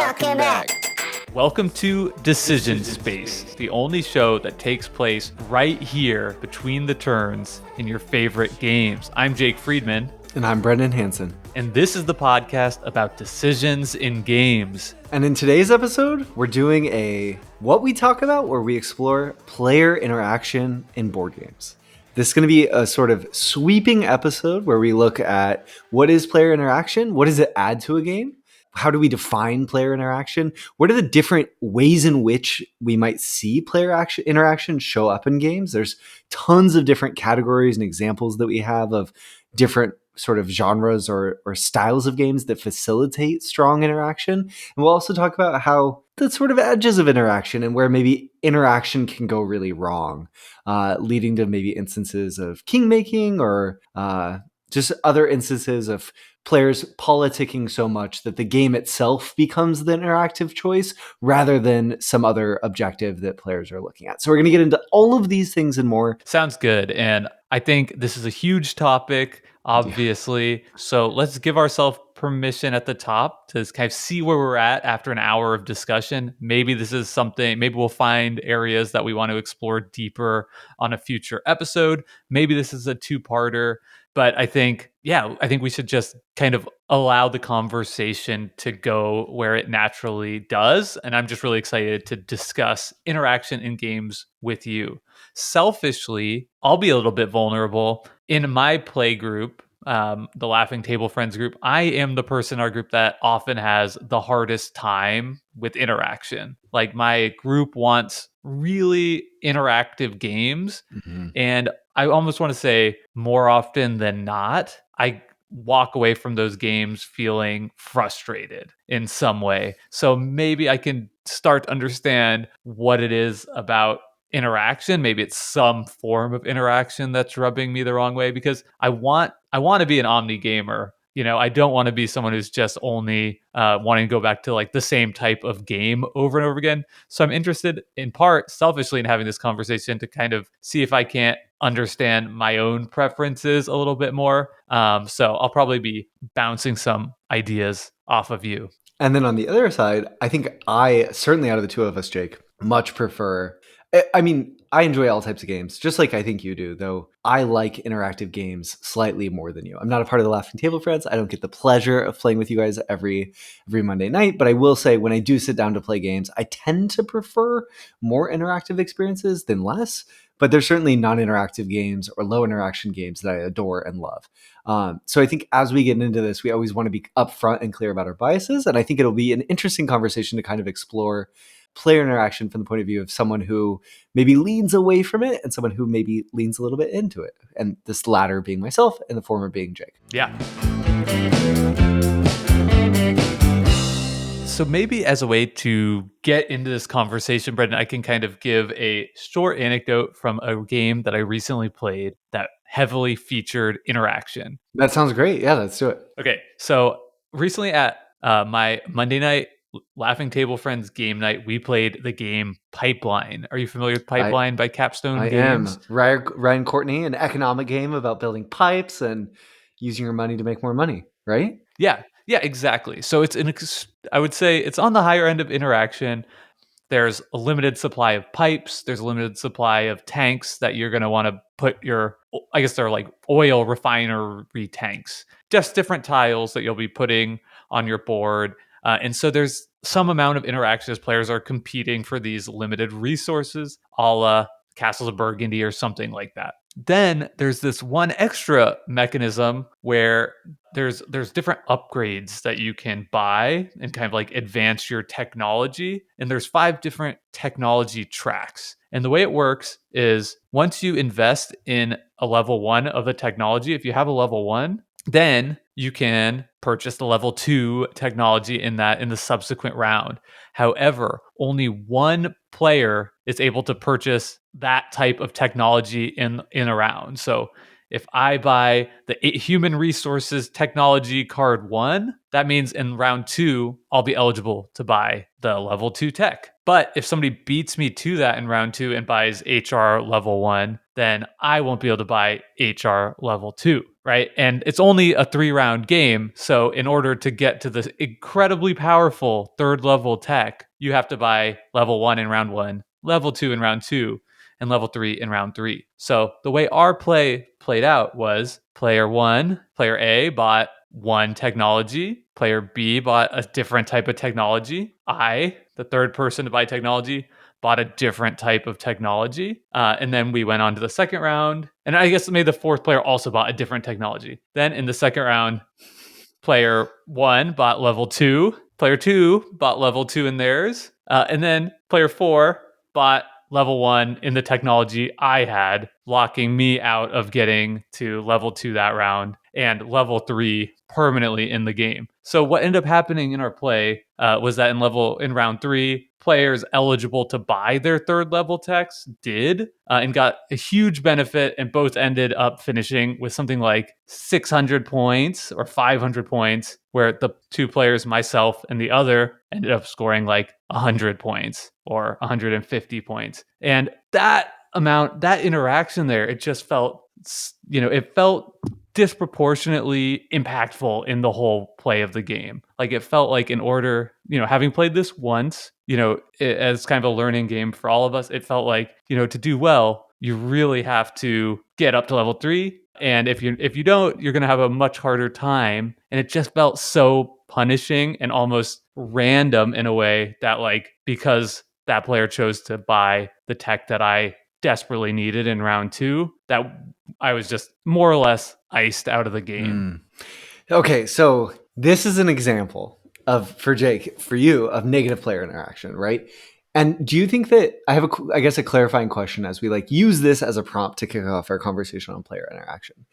Welcome back. Welcome to Decision Space, the only show that takes place right here between the turns in your favorite games. I'm Jake Friedman. And I'm Brendan Hansen. And this is the podcast about decisions in games. And in today's episode, we're doing a What We Talk About, where we explore player interaction in board games. This is going to be a sort of sweeping episode where we look at what is player interaction, what does it add to a game, how do we define player interaction, what are the different ways in which we might see player interaction show up in games. There's tons of different categories and examples that we have of different sort of genres or styles of games that facilitate strong interaction. And we'll also talk about how the sort of edges of interaction and where maybe interaction can go really wrong, leading to maybe instances of king-making or just other instances of players politicking so much that the game itself becomes the interactive choice rather than some other objective that players are looking at. So we're going to get into all of these things and more. Sounds good. And I think this is a huge topic, obviously. Yeah. So let's give ourselves permission at the top to kind of see where we're at after an hour of discussion. Maybe this is something, maybe we'll find areas that we want to explore deeper on a future episode. Maybe this is a two-parter. But I think we should just kind of allow the conversation to go where it naturally does. And I'm just really excited to discuss interaction in games with you. Selfishly, I'll be a little bit vulnerable. In my play group, the Laughing Table Friends group, I am the person in our group that often has the hardest time with interaction. Like my group wants really interactive games. Mm-hmm. And I almost want to say more often than not, I walk away from those games feeling frustrated in some way. So maybe I can start to understand what it is about interaction. Maybe it's some form of interaction that's rubbing me the wrong way, because I want to be an omni gamer. You know, I don't want to be someone who's just only wanting to go back to like the same type of game over and over again. So I'm interested in part selfishly in having this conversation to kind of see if I can't understand my own preferences a little bit more. So I'll probably be bouncing some ideas off of you. And then on the other side, I think I, certainly out of the two of us, Jake, much prefer, I mean, I enjoy all types of games, just like I think you do, though I like interactive games slightly more than you. I'm not a part of the Laughing Table Friends. I don't get the pleasure of playing with you guys every Monday night, but I will say when I do sit down to play games, I tend to prefer more interactive experiences than less, but there's certainly non-interactive games or low interaction games that I adore and love. So I think as we get into this, we always want to be upfront and clear about our biases, and I think it'll be an interesting conversation to kind of explore player interaction from the point of view of someone who maybe leans away from it and someone who maybe leans a little bit into it. And this latter being myself and the former being Jake. Yeah. So maybe as a way to get into this conversation, Brendan, I can kind of give a short anecdote from a game that I recently played that heavily featured interaction. That sounds great. Yeah, let's do it. Okay. So recently at my Monday night Laughing Table Friends game night, we played the game Pipeline. Are you familiar with Pipeline by Capstone Games? I am. Ryan Courtney, an economic game about building pipes and using your money to make more money, right? Yeah, exactly. So it's I would say it's on the higher end of interaction. There's a limited supply of pipes. There's a limited supply of tanks that you're going to want to put I guess they're like oil refinery tanks. Just different tiles that you'll be putting on your board. And so there's some amount of interaction as players are competing for these limited resources, a la Castles of Burgundy or something like that. Then there's this one extra mechanism where there's different upgrades that you can buy and kind of like advance your technology. And there's 5 different technology tracks. And the way it works is once you invest in a level 1 of the technology, if you have a level 1, then you can purchase the level 2 technology in the subsequent round. However, only one player is able to purchase that type of technology in a round. So if I buy the human resources technology card 1, that means in round 2, I'll be eligible to buy the level 2 tech. But if somebody beats me to that in round 2 and buys HR level 1, then I won't be able to buy HR level 2. right? And it's only a 3-round game. So in order to get to this incredibly powerful third level tech, you have to buy level 1 in round 1, level 2 in round 2, and level 3 in round 3. So the way our play played out was player A bought one technology, player B bought a different type of technology. I, the third person to buy technology, bought a different type of technology. And then we went on to the second round. And I guess maybe the fourth player also bought a different technology. Then in the second round, player 1 bought level 2. Player 2 bought level 2 in theirs. And then player 4 bought level 1 in the technology I had, locking me out of getting to level 2 that round and level 3 permanently in the game. So what ended up happening in our play was that in round 3, players eligible to buy their third level techs did and got a huge benefit, and both ended up finishing with something like 600 points or 500 points, where the two players, myself and the other, ended up scoring like 100 points or 150 points. And that interaction there, it just felt, it felt disproportionately impactful in the whole play of the game. Like it felt like, in order, having played this once, as kind of a learning game for all of us, it felt like, to do well, you really have to get up to level 3. And if you don't, you're going to have a much harder time. And it just felt so punishing and almost random in a way that, like, because that player chose to buy the tech that I desperately needed in round 2, that I was just more or less iced out of the game. Okay, so this is an example for you, of negative player interaction, right? And do you think that, I have a clarifying question as we use this as a prompt to kick off our conversation on player interaction.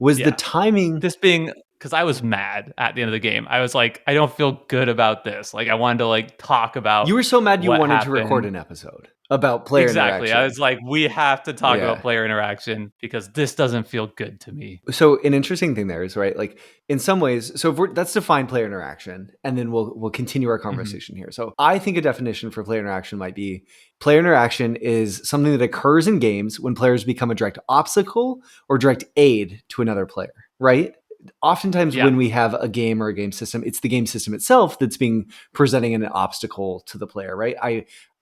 Was the timing... This being, because I was mad at the end of the game. I was like, I don't feel good about this. Like, I wanted to talk about... You were so mad you wanted to record an episode about player interaction. I was like, we have to talk about player interaction because this doesn't feel good to me. So an interesting thing there is, right, like in some ways, so let's define player interaction, and then we'll continue our conversation here. So I think a definition for player interaction might be: player interaction is something that occurs in games when players become a direct obstacle or direct aid to another player, right? Oftentimes when we have a game or a game system, it's the game system itself that's presenting an obstacle to the player, right?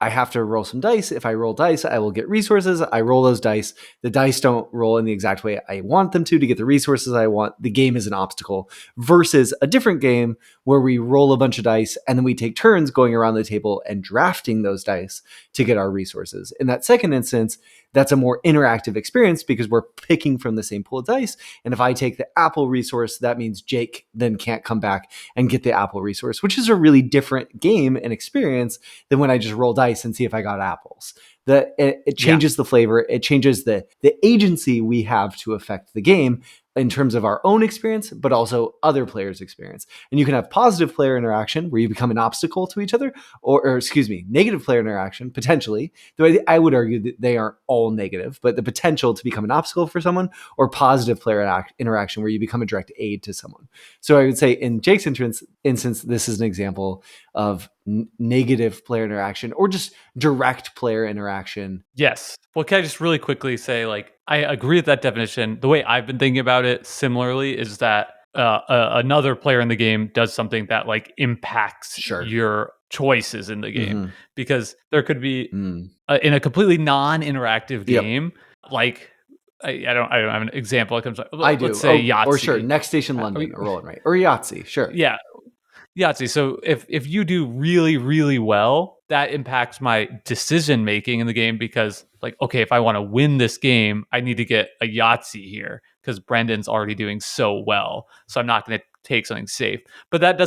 I have to roll some dice. If I roll dice, I will get resources. I roll those dice. The dice don't roll in the exact way I want them to get the resources I want. The game is an obstacle, versus a different game where we roll a bunch of dice and then we take turns going around the table and drafting those dice to get our resources. In that second instance, that's a more interactive experience because we're picking from the same pool of dice. And if I take the apple resource, that means Jake then can't come back and get the apple resource, which is a really different game and experience than when I just roll dice and see if I got apples. It changes the flavor. It changes the agency we have to affect the game in terms of our own experience, but also other players' experience. And you can have positive player interaction where you become an obstacle to each other, or negative player interaction, potentially. Though I would argue that they aren't all negative, but the potential to become an obstacle for someone, or positive player interaction where you become a direct aid to someone. So I would say in Jake's instance, this is an example of negative player interaction, or just direct player interaction. Yes. Well, can I just really quickly say, I agree with that definition. The way I've been thinking about it similarly is that another player in the game does something that impacts your choices in the game, because there could be in a completely non-interactive game, I don't have an example. Let's say Yahtzee, or Next Station London, or rolling right, or Yahtzee, yeah. Yahtzee. So if you do really, really well, that impacts my decision making in the game, because okay, if I want to win this game, I need to get a Yahtzee here because Brendan's already doing so well. So I'm not going to take something safe. But that's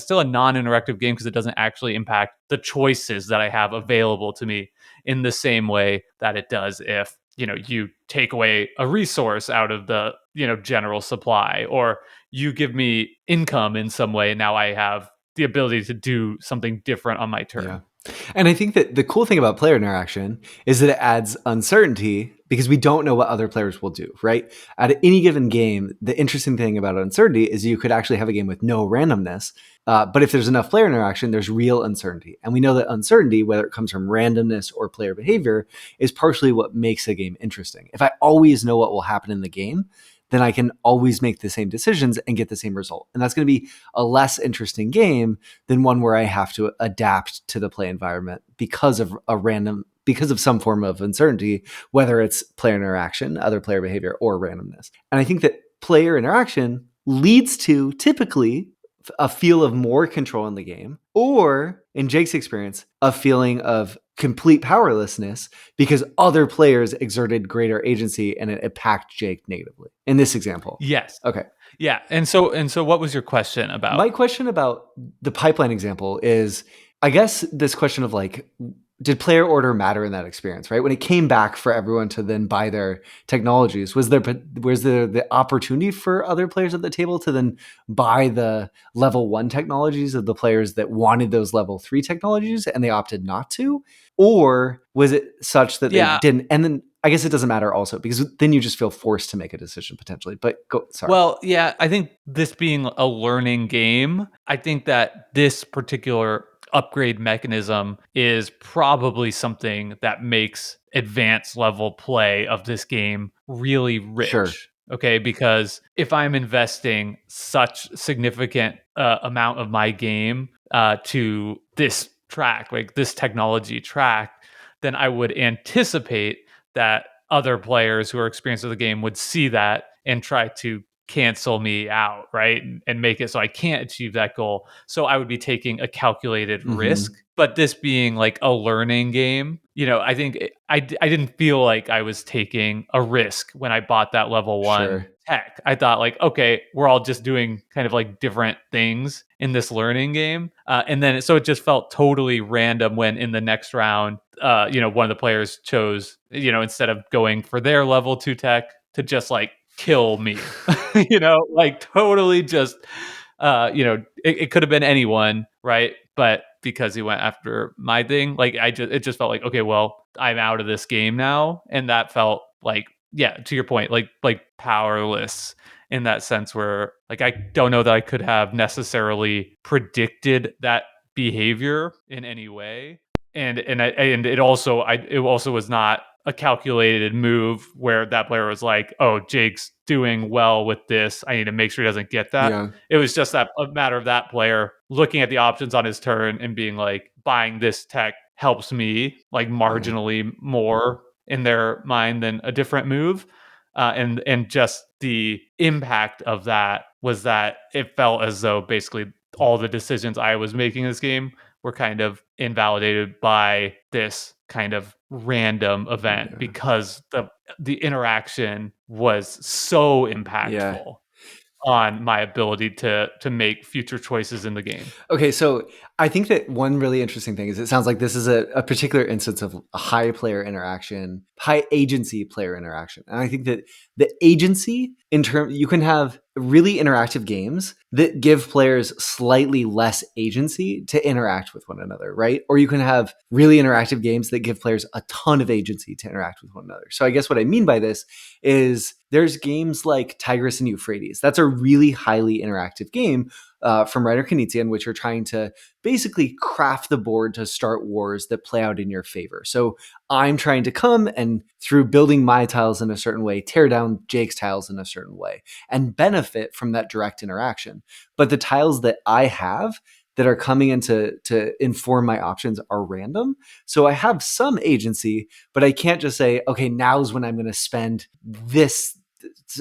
still a non-interactive game because it doesn't actually impact the choices that I have available to me in the same way that it does if, you take away a resource out of the, general supply, or you give me income in some way, and now I have the ability to do something different on my turn. Yeah. And I think that the cool thing about player interaction is that it adds uncertainty, because we don't know what other players will do, right? At any given game, the interesting thing about uncertainty is you could actually have a game with no randomness. But if there's enough player interaction, there's real uncertainty. And we know that uncertainty, whether it comes from randomness or player behavior, is partially what makes a game interesting. If I always know what will happen in the game, then I can always make the same decisions and get the same result. And that's going to be a less interesting game than one where I have to adapt to the play environment because of some form of uncertainty, whether it's player interaction, other player behavior, or randomness. And I think that player interaction leads to typically a feel of more control in the game, or in Jake's experience, a feeling of complete powerlessness because other players exerted greater agency and it impacted Jake negatively. In this example. Yes. Okay. Yeah. And so what was your question about? My question about the pipeline example is, I guess, this question of like, did player order matter in that experience, right? When it came back for everyone to then buy their technologies, was there the opportunity for other players at the table to then buy the level 1 technologies of the players that wanted those level 3 technologies and they opted not to? Or was it such that they didn't? And then I guess it doesn't matter also, because then you just feel forced to make a decision potentially. But sorry. Well, yeah, I think this being a learning game, I think that this particular upgrade mechanism is probably something that makes advanced level play of this game really rich. Sure. Okay, because if I'm investing such significant amount of my game to this track, like this technology track, then I would anticipate that other players who are experienced with the game would see that and try to cancel me out, right? And make it so I can't achieve that goal. So I would be taking a calculated risk. But this being like a learning game, I think I didn't feel like I was taking a risk when I bought that level 1 tech. I thought like, okay, we're all just doing kind of like different things in this learning game. And then so it just felt totally random when in the next round, one of the players chose, instead of going for their level 2 tech, to just like kill me, like totally just, it could have been anyone, right? But because he went after my thing, like it just felt like, okay, well, I'm out of this game now. And that felt like, yeah, to your point, like powerless in that sense where like, I don't know that I could have necessarily predicted that behavior in any way. And it also was not a calculated move where that player was like, oh, Jake's doing well with this, I need to make sure he doesn't get that. Yeah. It was just a matter of that player looking at the options on his turn and being like, buying this tech helps me like marginally more in their mind than a different move. And just the impact of that was that it felt as though basically all the decisions I was making in this game were kind of invalidated by this kind of random event because the interaction was so impactful on my ability to make future choices in the game. Okay, so I think that one really interesting thing is it sounds like this is a particular instance of a high player interaction, high agency player interaction. And I think that the agency you can have really interactive games that give players slightly less agency to interact with one another, right? Or you can have really interactive games that give players a ton of agency to interact with one another. So I guess what I mean by this is there's games like Tigris and Euphrates. That's a really highly interactive game from Reiner Knizia, which are trying to basically craft the board to start wars that play out in your favor. So I'm trying to come and through building my tiles in a certain way, tear down Jake's tiles in a certain way and benefit from that direct interaction. But the tiles that I have that are coming in to inform my options are random. So I have some agency, but I can't just say, okay, now's when I'm going to spend this,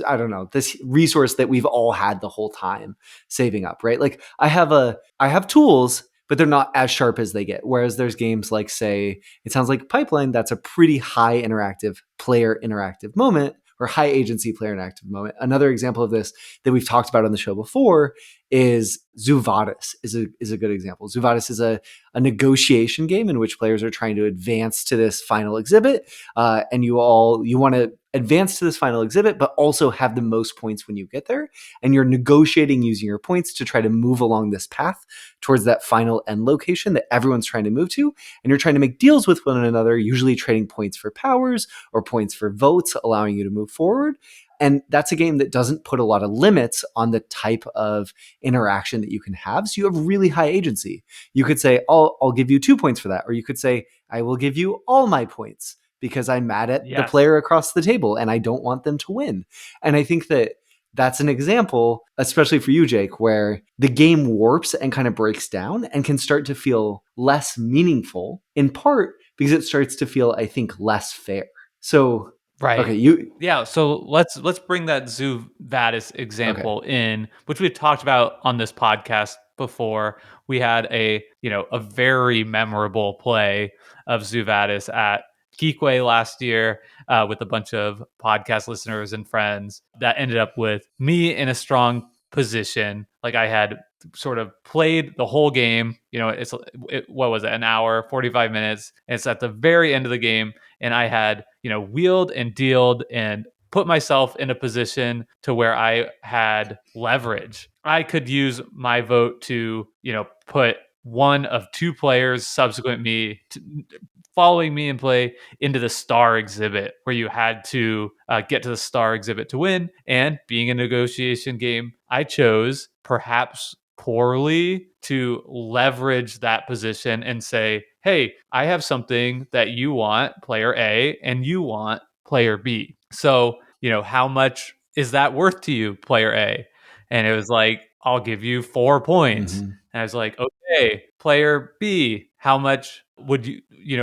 I don't know, this resource that we've all had the whole time saving up, right? Like I have tools, but they're not as sharp as they get. Whereas there's games like, say, it sounds like Pipeline, that's a pretty high interactive player interactive moment or high agency player interactive moment. Another example of this that we've talked about on the show before is Vadis is a good example. Vadis is a negotiation game in which players are trying to advance to this final exhibit. And you want to advance to this final exhibit, but also have the most points when you get there. And you're negotiating using your points to try to move along this path towards that final end location that everyone's trying to move to. And you're trying to make deals with one another, usually trading points for powers or points for votes, allowing you to move forward. And that's a game that doesn't put a lot of limits on the type of interaction that you can have. So you have really high agency. You could say, I'll give you 2 points for that. Or you could say, I will give you all my points because I'm mad at the player across the table and I don't want them to win. And I think that that's an example, especially for you, Jake, where the game warps and kind of breaks down and can start to feel less meaningful, in part because it starts to feel, I think, less fair. So, okay, Right. you Yeah, so let's bring that Zoo Vadis okay. example in, which we've talked about on this podcast before. We had a very memorable play of Zoo Vadis at Kikwe last year with a bunch of podcast listeners and friends that ended up with me in a strong position. Like I had sort of played the whole game. What was it, an hour, 45 minutes. And it's at the very end of the game, and I had wheeled and dealed and put myself in a position to where I had leverage. I could use my vote to put one of two players subsequent me to, following me in play into the star exhibit, where you had to get to the star exhibit to win. And being a negotiation game, I chose, perhaps poorly, to leverage that position and say, hey, I have something that you want, player A, and you want, player B. So, how much is that worth to you, player A? And it was like, I'll give you 4 points. Mm-hmm. And I was like, okay, player B, how much would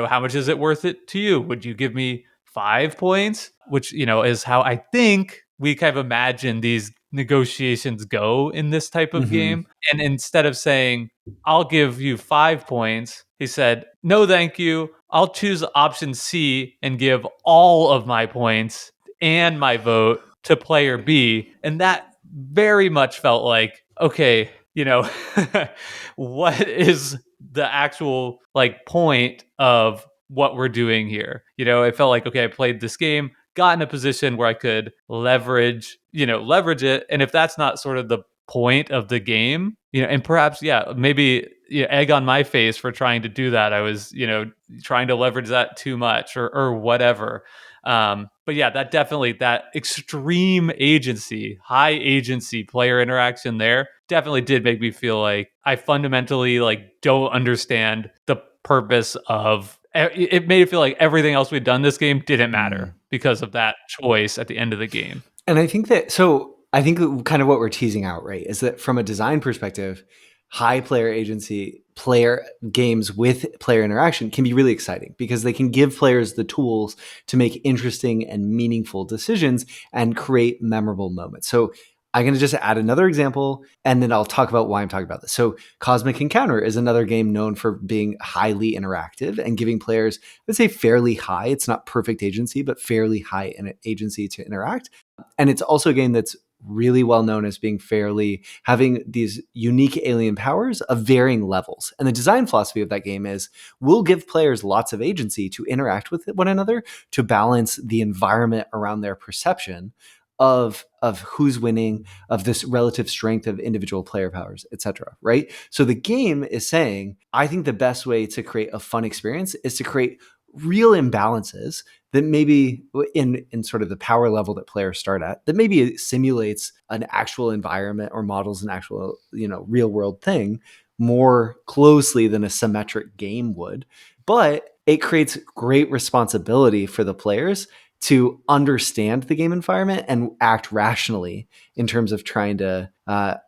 how much is it worth it to you? Would you give me 5 points? Which, is how I think we kind of imagine these negotiations go in this type of Mm-hmm. game. And instead of saying, I'll give you 5 points, he said, no, thank you. I'll choose option C and give all of my points and my vote to player B. And that very much felt like, okay, what is the actual like point of what we're doing here? It felt like, okay, I played this game, got in a position where I could leverage it. And if that's not sort of the point of the game, and perhaps, yeah, maybe egg on my face for trying to do that. I was, trying to leverage that too much or whatever. But yeah, that extreme agency, high agency player interaction there definitely did make me feel like I fundamentally like don't understand the purpose of it. Made it feel like everything else we'd done this game didn't Mm. matter because of that choice at the end of the game. And I think kind of what we're teasing out, right, is that from a design perspective, high player agency player games with player interaction can be really exciting because they can give players the tools to make interesting and meaningful decisions and create memorable moments. So I'm going to just add another example and then I'll talk about why I'm talking about this. So Cosmic Encounter is another game known for being highly interactive and giving players, let's say, fairly high. It's not perfect agency, but fairly high agency to interact. And it's also a game that's really well known as being fairly having these unique alien powers of varying levels. And the design philosophy of that game is we'll give players lots of agency to interact with one another to balance the environment around their perception of who's winning, of this relative strength of individual player powers, etc. Right? So the game is saying, I think the best way to create a fun experience is to create real imbalances that maybe in sort of the power level that players start at, that maybe simulates an actual environment or models an actual, real world thing more closely than a symmetric game would. But it creates great responsibility for the players to understand the game environment and act rationally in terms of trying to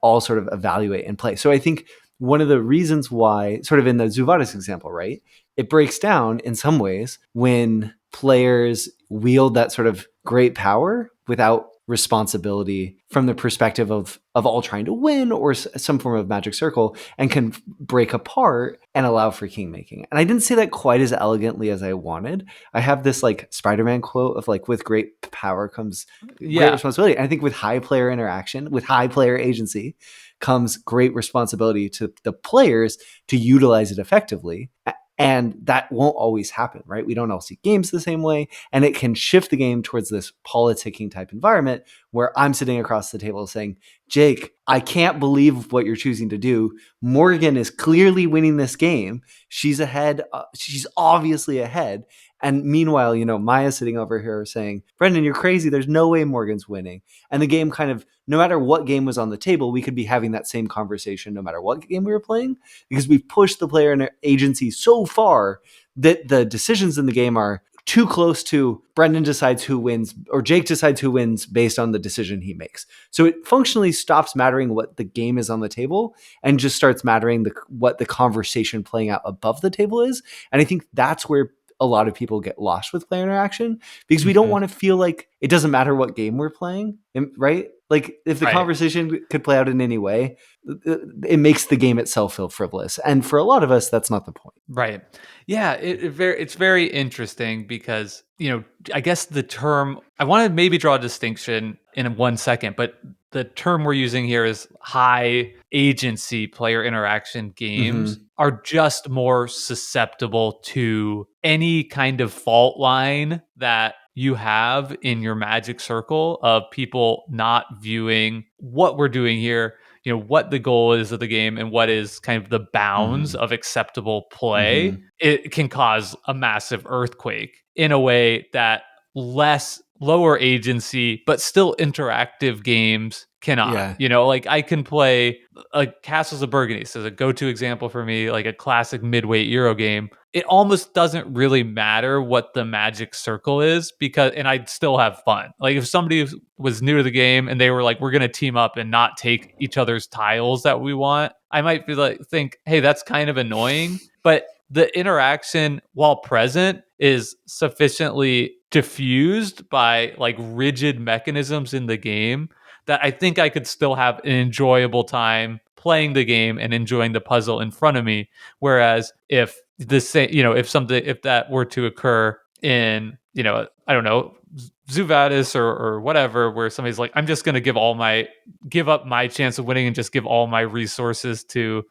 all sort of evaluate and play. So I think one of the reasons why, sort of in the Zuvadis example, right, it breaks down in some ways when players wield that sort of great power without responsibility from the perspective of all trying to win or some form of magic circle, and can break apart and allow for kingmaking. And I didn't say that quite as elegantly as I wanted. I have this like Spider-Man quote of like, with great power comes great Yeah. responsibility. And I think with high player interaction, with high player agency, comes great responsibility to the players to utilize it effectively. And that won't always happen, right? We don't all see games the same way. And it can shift the game towards this politicking type environment where I'm sitting across the table saying, Jake, I can't believe what you're choosing to do. Morgan is clearly winning this game. She's ahead. She's obviously ahead. And meanwhile, Maya's sitting over here saying, Brendan, you're crazy. There's no way Morgan's winning. And the game kind of, no matter what game was on the table, we could be having that same conversation no matter what game we were playing, because we've pushed the player and agency so far that the decisions in the game are too close to Brendan decides who wins or Jake decides who wins based on the decision he makes. So it functionally stops mattering what the game is on the table and just starts mattering what the conversation playing out above the table is. And I think that's where a lot of people get lost with player interaction, because we don't want to feel like it doesn't matter what game we're playing, right? Like if the conversation could play out in any way, it makes the game itself feel frivolous. And for a lot of us, that's not the point. Right. Yeah, it's very interesting because, I guess the term, I want to maybe draw a distinction in 1 second, but the term we're using here is high agency player interaction games are just more susceptible to any kind of fault line that you have in your magic circle of people not viewing what we're doing here, what the goal is of the game and what is kind of the bounds of acceptable play. It can cause a massive earthquake in a way that lower agency but still interactive games cannot. Like I can play Castles of Burgundy as a go-to example for me, like a classic midweight Euro game. It almost doesn't really matter what the magic circle is and I'd still have fun. Like if somebody was new to the game and they were like, we're going to team up and not take each other's tiles that we want, I might think, hey, that's kind of annoying. But the interaction, while present, is sufficiently diffused by like rigid mechanisms in the game that I think I could still have an enjoyable time playing the game and enjoying the puzzle in front of me. Whereas if if that were to occur in, I don't know, Vadis or whatever, where somebody's like, I'm just going to give up my chance of winning and just give all my resources to,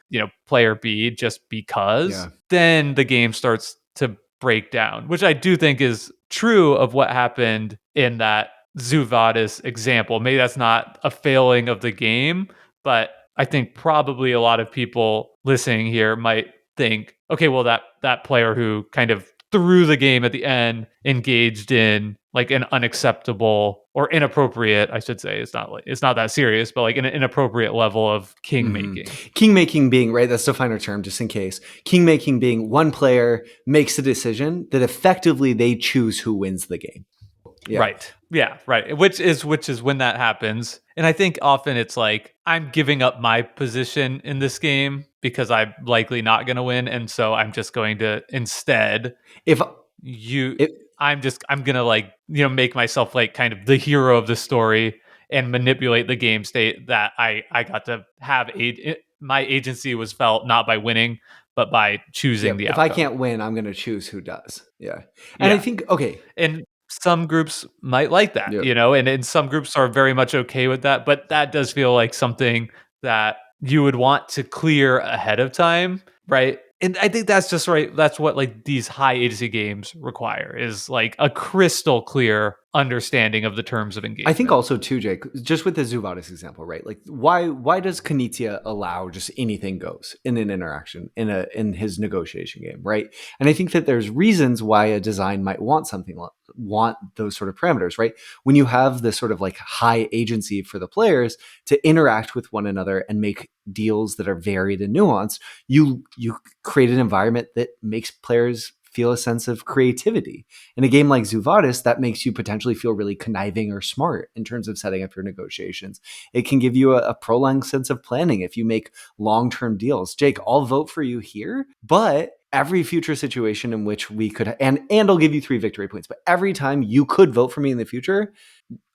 player B just because, then the game starts to break down, which I do think is true of what happened in that Vadis example. Maybe that's not a failing of the game, but I think probably a lot of people listening here might think, okay, well, that player who kind of threw the game at the end engaged in like an unacceptable or inappropriate, I should say, it's not that serious, but like an inappropriate level of king making. King making being, right, that's the finer term just in case. King making being one player makes a decision that effectively they choose who wins the game. Yeah. Right. Yeah, right. Which is when that happens. And I think often it's like, I'm giving up my position in this game because I'm likely not going to win. And so I'm just going to instead, I'm going to like, make myself like kind of the hero of the story and manipulate the game state that I got to have. My agency was felt not by winning, but by choosing the outcome. If I can't win, I'm going to choose who does. Yeah. And I think, okay. And some groups might like that, and some groups are very much okay with that. But that does feel like something that you would want to clear ahead of time, right? And I think that's just right. That's what like these high agency games require, is like a crystal clear understanding of the terms of engagement. I think also too, Jake, just with the Vadis example, right? Like why does Knizia allow just anything goes in an interaction in his negotiation game, right? And I think that there's reasons why a design might want those sort of parameters, right? When you have this sort of like high agency for the players to interact with one another and make deals that are varied and nuanced, you create an environment that makes players feel a sense of creativity. In a game like Vadis, that makes you potentially feel really conniving or smart in terms of setting up your negotiations. It can give you a prolonged sense of planning if you make long-term deals. Jake, I'll vote for you here, but every future situation in which we could, and I'll give you 3 victory points, but every time you could vote for me in the future,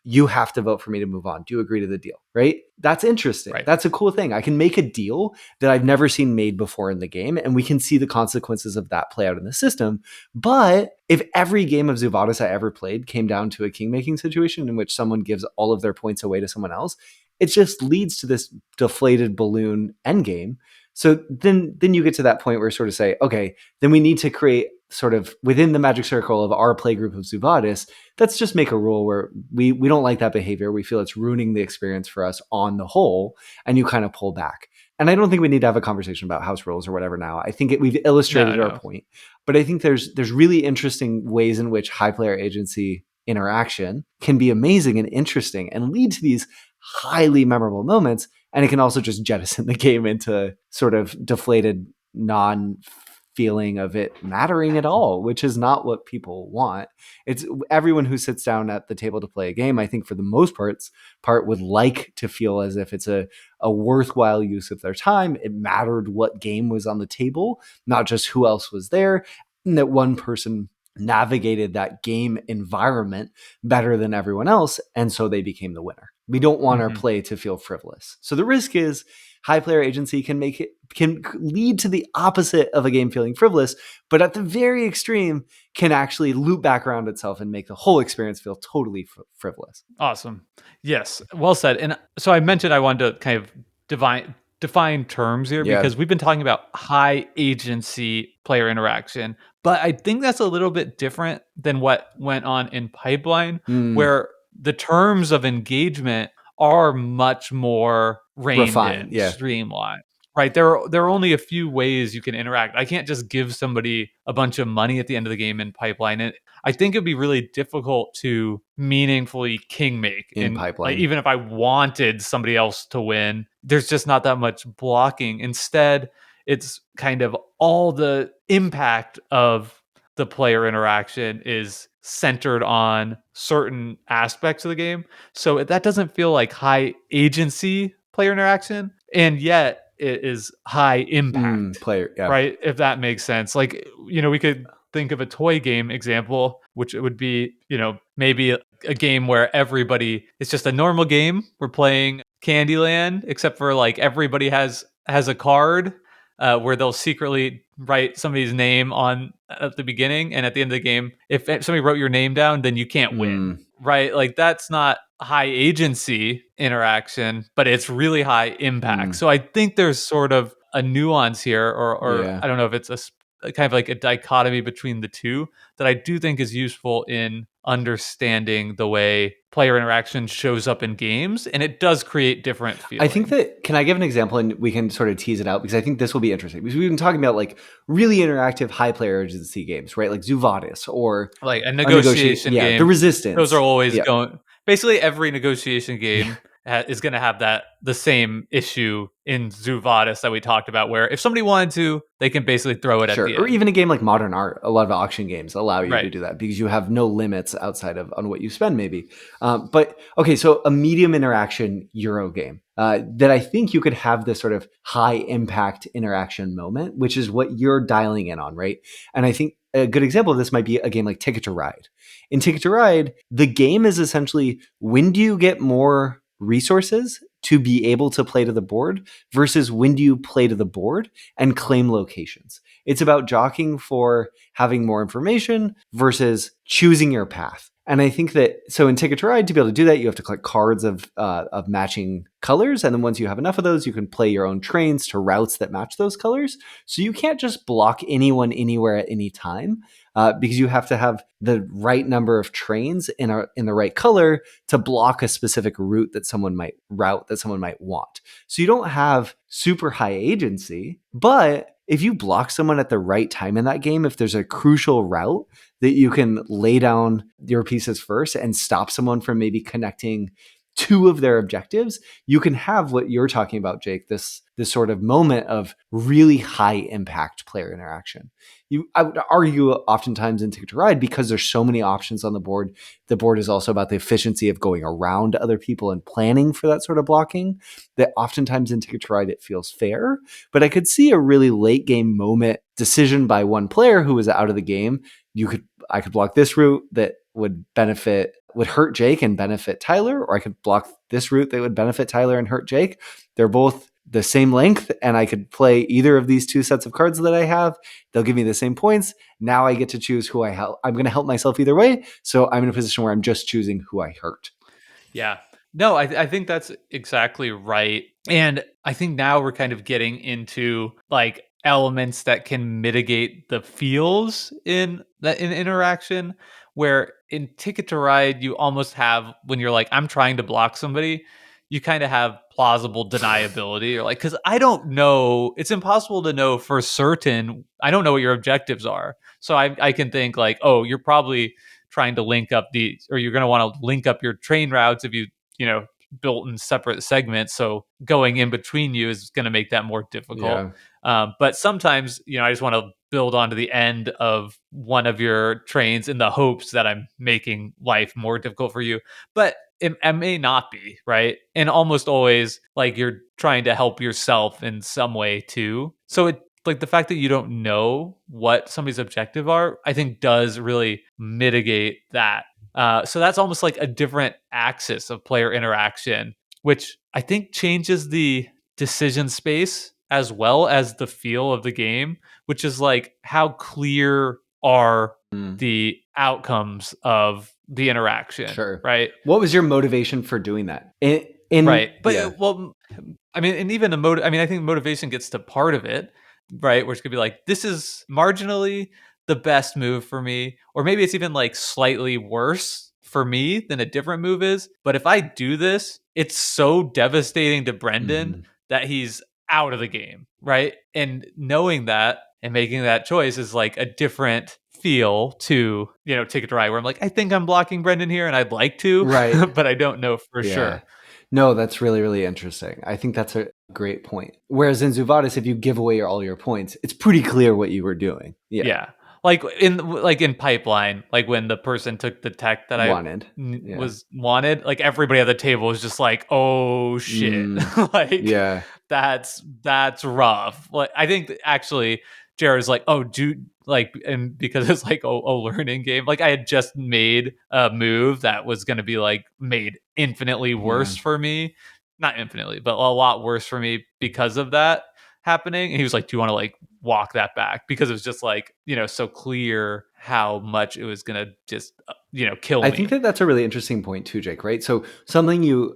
you have to vote for me to move on. Do you agree to the deal? Right? That's interesting. Right. That's a cool thing. I can make a deal that I've never seen made before in the game, and we can see the consequences of that play out in the system. But if every game of Vadis I ever played came down to a king-making situation in which someone gives all of their points away to someone else, it just leads to this deflated balloon endgame. So then you get to that point where sort of say, okay, then we need to create sort of within the magic circle of our play group of Vadis, let's just make a rule where we don't like that behavior. We feel it's ruining the experience for us on the whole, and you kind of pull back. And I don't think we need to have a conversation about house rules or whatever now. I think we've illustrated our point. But I think there's really interesting ways in which high player agency interaction can be amazing and interesting and lead to these highly memorable moments. And it can also just jettison the game into sort of deflated, feeling of it mattering at all, which is not what people want. It's everyone who sits down at the table to play a game, I think for the most part would like to feel as if it's a worthwhile use of their time. It mattered what game was on the table, not just who else was there, and that one person navigated that game environment better than everyone else, and so they became the winner. We don't want our play to feel frivolous. So the risk is high player agency can lead to the opposite of a game feeling frivolous, but at the very extreme can actually loop back around itself and make the whole experience feel totally frivolous. Awesome. Yes, well said. And so I mentioned I wanted to kind of define terms here because we've been talking about high agency player interaction, but I think that's a little bit different than what went on in Pipeline, where the terms of engagement are much more reined in, streamlined. Right. There are only a few ways you can interact. I can't just give somebody a bunch of money at the end of the game in Pipeline. And I think it'd be really difficult to meaningfully king make in Pipeline. Like, even if I wanted somebody else to win, there's just not that much blocking. Instead, it's kind of all the impact of the player interaction is centered on certain aspects of the game. So that doesn't feel like high agency player interaction, and yet it is high impact player, right? If that makes sense. Like, we could think of a toy game example, which it would be, maybe a game where it's just a normal game. We're playing Candyland, except for like everybody has a card where they'll secretly write somebody's name on at the beginning, and at the end of the game, if somebody wrote your name down, then you can't win, right? Like, that's not high agency interaction, but it's really high impact. So I think there's sort of a nuance here, or I don't know if it's a kind of like a dichotomy between the two that I do think is useful in understanding the way player interaction shows up in games, and it does create different feelings. I think that, can I give an example and we can sort of tease it out, because I think this will be interesting, because we've been talking about like really interactive high player agency games, right? Like Vadis or like a negotiation game. The Resistance. Those are always going. Basically, every negotiation game is going to have the same issue in Vadis that we talked about, where if somebody wanted to, they can basically throw it at the end. Or even a game like Modern Art. A lot of auction games allow you to do that because you have no limits outside of on what you spend, maybe. But okay, so a medium interaction Euro game that I think you could have this sort of high impact interaction moment, which is what you're dialing in on, right? And I think a good example of this might be a game like Ticket to Ride. In Ticket to Ride, the game is essentially, when do you get more resources to be able to play to the board versus when do you play to the board and claim locations. It's about jockeying for having more information versus choosing your path. And I think that, so in Ticket to Ride, to be able to do that, you have to collect cards of matching colors. And then once you have enough of those, you can play your own trains to routes that match those colors. So you can't just block anyone anywhere at any time because you have to have the right number of trains in the right color to block a specific route that someone might want. So you don't have super high agency, but if you block someone at the right time in that game, if there's a crucial route that you can lay down your pieces first and stop someone from maybe connecting two of their objectives, you can have what you're talking about, Jake, this sort of moment of really high impact player interaction. I would argue oftentimes in Ticket to Ride, because there's so many options on the board is also about the efficiency of going around other people and planning for that sort of blocking, that oftentimes in Ticket to Ride it feels fair. But I could see a really late game moment decision by one player who was out of the game. I could block this route that would hurt Jake and benefit Tyler, or I could block this route that would benefit Tyler and hurt Jake. They're both the same length, and I could play either of these two sets of cards that I have. They'll give me the same points. Now I get to choose who I help. I'm going to help myself either way. So I'm in a position where I'm just choosing who I hurt. Yeah. No, I think that's exactly right. And I think now we're kind of getting into like elements that can mitigate the feels in interaction, where in Ticket to Ride, you almost have, when you're like, I'm trying to block somebody, you kind of have plausible deniability. Or like, because I don't know, it's impossible to know for certain. I don't know what your objectives are. So I can think like, oh, you're probably trying to link up or you're going to want to link up your train routes if you built in separate segments. So going in between you is going to make that more difficult. Yeah. But sometimes, I just want to build onto the end of one of your trains in the hopes that I'm making life more difficult for you. But it may not be, right? And almost always, like, you're trying to help yourself in some way too. So it, like, the fact that you don't know what somebody's objective are, I think does really mitigate that. So that's almost like a different axis of player interaction, which I think changes the decision space as well as the feel of the game, which is like, how clear are Mm, the outcomes of the interaction, sure. right? What was your motivation for doing that? In Right. But yeah. well, I mean, and even I mean, I think motivation gets to part of it, right? Where it's gonna be like, this is marginally the best move for me, or maybe it's even like slightly worse for me than a different move is. But if I do this, it's so devastating to Brendan Mhm. that he's out of the game, right? And knowing that and making that choice is like a different feel to, Ticket to Ride, where I'm like, I think I'm blocking Brendan here and I'd like to, Right. but I don't know for Yeah. sure. No, that's really, really interesting. I think that's a great point. Whereas in Zuvadis, if you give away all your points, it's pretty clear what you were doing. Yeah. Yeah. Like in Pipeline, like when the person took the tech that I Wanted. Yeah. was wanted, like everybody at the table was just like, "Oh shit." Mm, Like yeah. that's rough. Like I think that actually Jared's like, "Oh, dude," like, and because it's like a learning game. Like I had just made a move that was going to be like made infinitely Yeah. worse for me. Not infinitely, but a lot worse for me because of that happening. And he was like, "Do you want to like walk that back?" Because it was just like, so clear how much it was gonna just kill I think me. that that's a really interesting point too, Jake, right? So something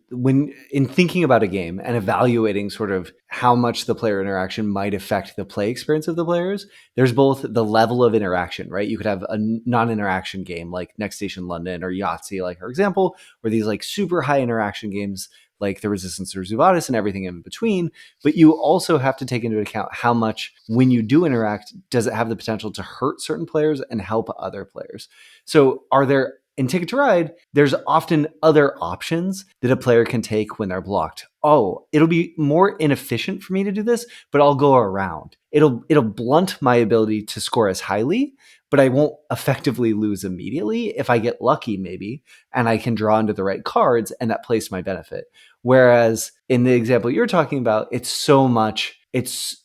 when in thinking about a game and evaluating sort of how much the player interaction might affect the play experience of the players, there's both the level of interaction, right? You could have a non-interaction game like Next Station London or Yahtzee, like our example, or these like super high interaction games like the Resistance or Zuvadis and everything in between. But you also have to take into account how much, when you do interact, does it have the potential to hurt certain players and help other players? So are there in Ticket to Ride, there's often other options that a player can take when they're blocked. Oh, it'll be more inefficient for me to do this, but I'll go around. It'll blunt my ability to score as highly, but I won't effectively lose immediately if I get lucky, maybe, and I can draw into the right cards, and that plays to my benefit. Whereas in the example you're talking about, it's so much, it's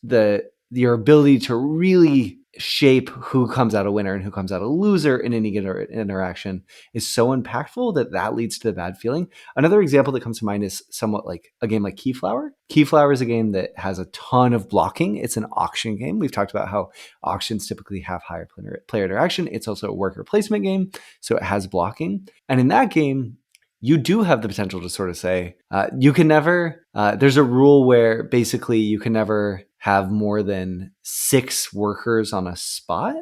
your ability to really shape who comes out a winner and who comes out a loser in any given interaction is so impactful that leads to the bad feeling. Another example that comes to mind is somewhat like a game like Keyflower. Keyflower is a game that has a ton of blocking. It's an auction game. We've talked about how auctions typically have higher player interaction. It's also a worker placement game, so it has blocking. And in that game, you do have the potential to sort of say, you can never, there's a rule where basically you can never have more than 6 workers on a spot.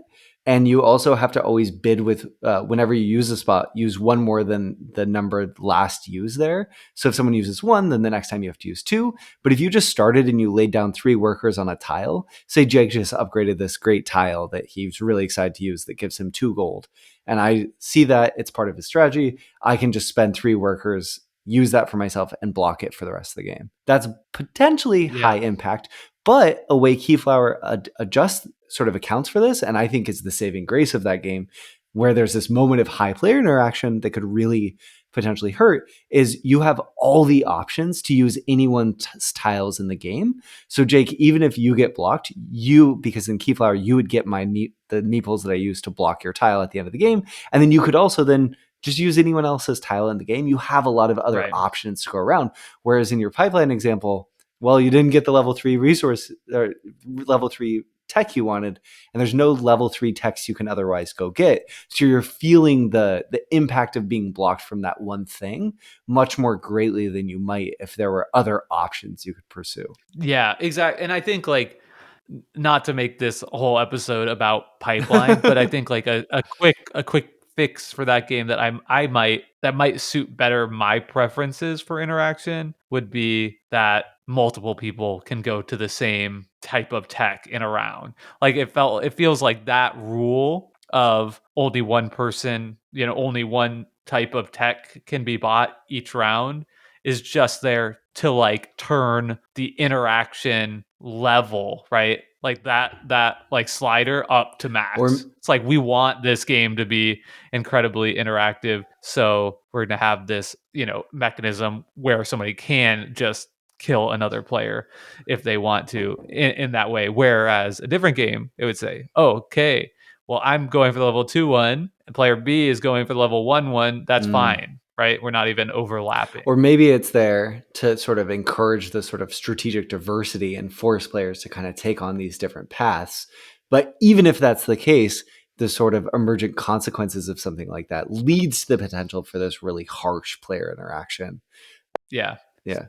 And you also have to always bid with, whenever you use a spot, use one more than the number last used there. So if someone uses 1, then the next time you have to use 2. But if you just started and you laid down 3 workers on a tile, say Jake just upgraded this great tile that he's really excited to use that gives him 2 gold. And I see that it's part of his strategy. I can just spend 3 workers, use that for myself, and block it for the rest of the game. That's potentially high Yeah. impact, but a way Keyflower adjusts sort of accounts for this, and I think is the saving grace of that game, where there's this moment of high player interaction that could really potentially hurt, is you have all the options to use anyone's tiles in the game. So Jake, even if you get blocked, because in Keyflower you would get the meeples that I use to block your tile at the end of the game, and then you could also then just use anyone else's tile in the game. You have a lot of other Right. options to go around. Whereas in your Pipeline example, well, you didn't get the level 3 resource or level 3 tech you wanted, and there's no level 3 techs you can otherwise go get. So you're feeling the impact of being blocked from that one thing much more greatly than you might if there were other options you could pursue. Yeah, exactly. And I think, like, not to make this whole episode about Pipeline, but I think like a quick fix for that game that that might suit better my preferences for interaction would be that multiple people can go to the same type of tech in a round. Like it feels like that rule of only one person, only one type of tech can be bought each round is just there to like turn the interaction level, right? Like that like slider up to max. Or It's like we want this game to be incredibly interactive, so we're going to have this, mechanism where somebody can just kill another player if they want to in that way. Whereas a different game, it would say, oh, okay, well, I'm going for the level 2-1 and player B is going for the level 1-1. That's fine, right? We're not even overlapping. Or maybe it's there to sort of encourage the sort of strategic diversity and force players to kind of take on these different paths. But even if that's the case, the sort of emergent consequences of something like that leads to the potential for this really harsh player interaction. Yeah. Yeah.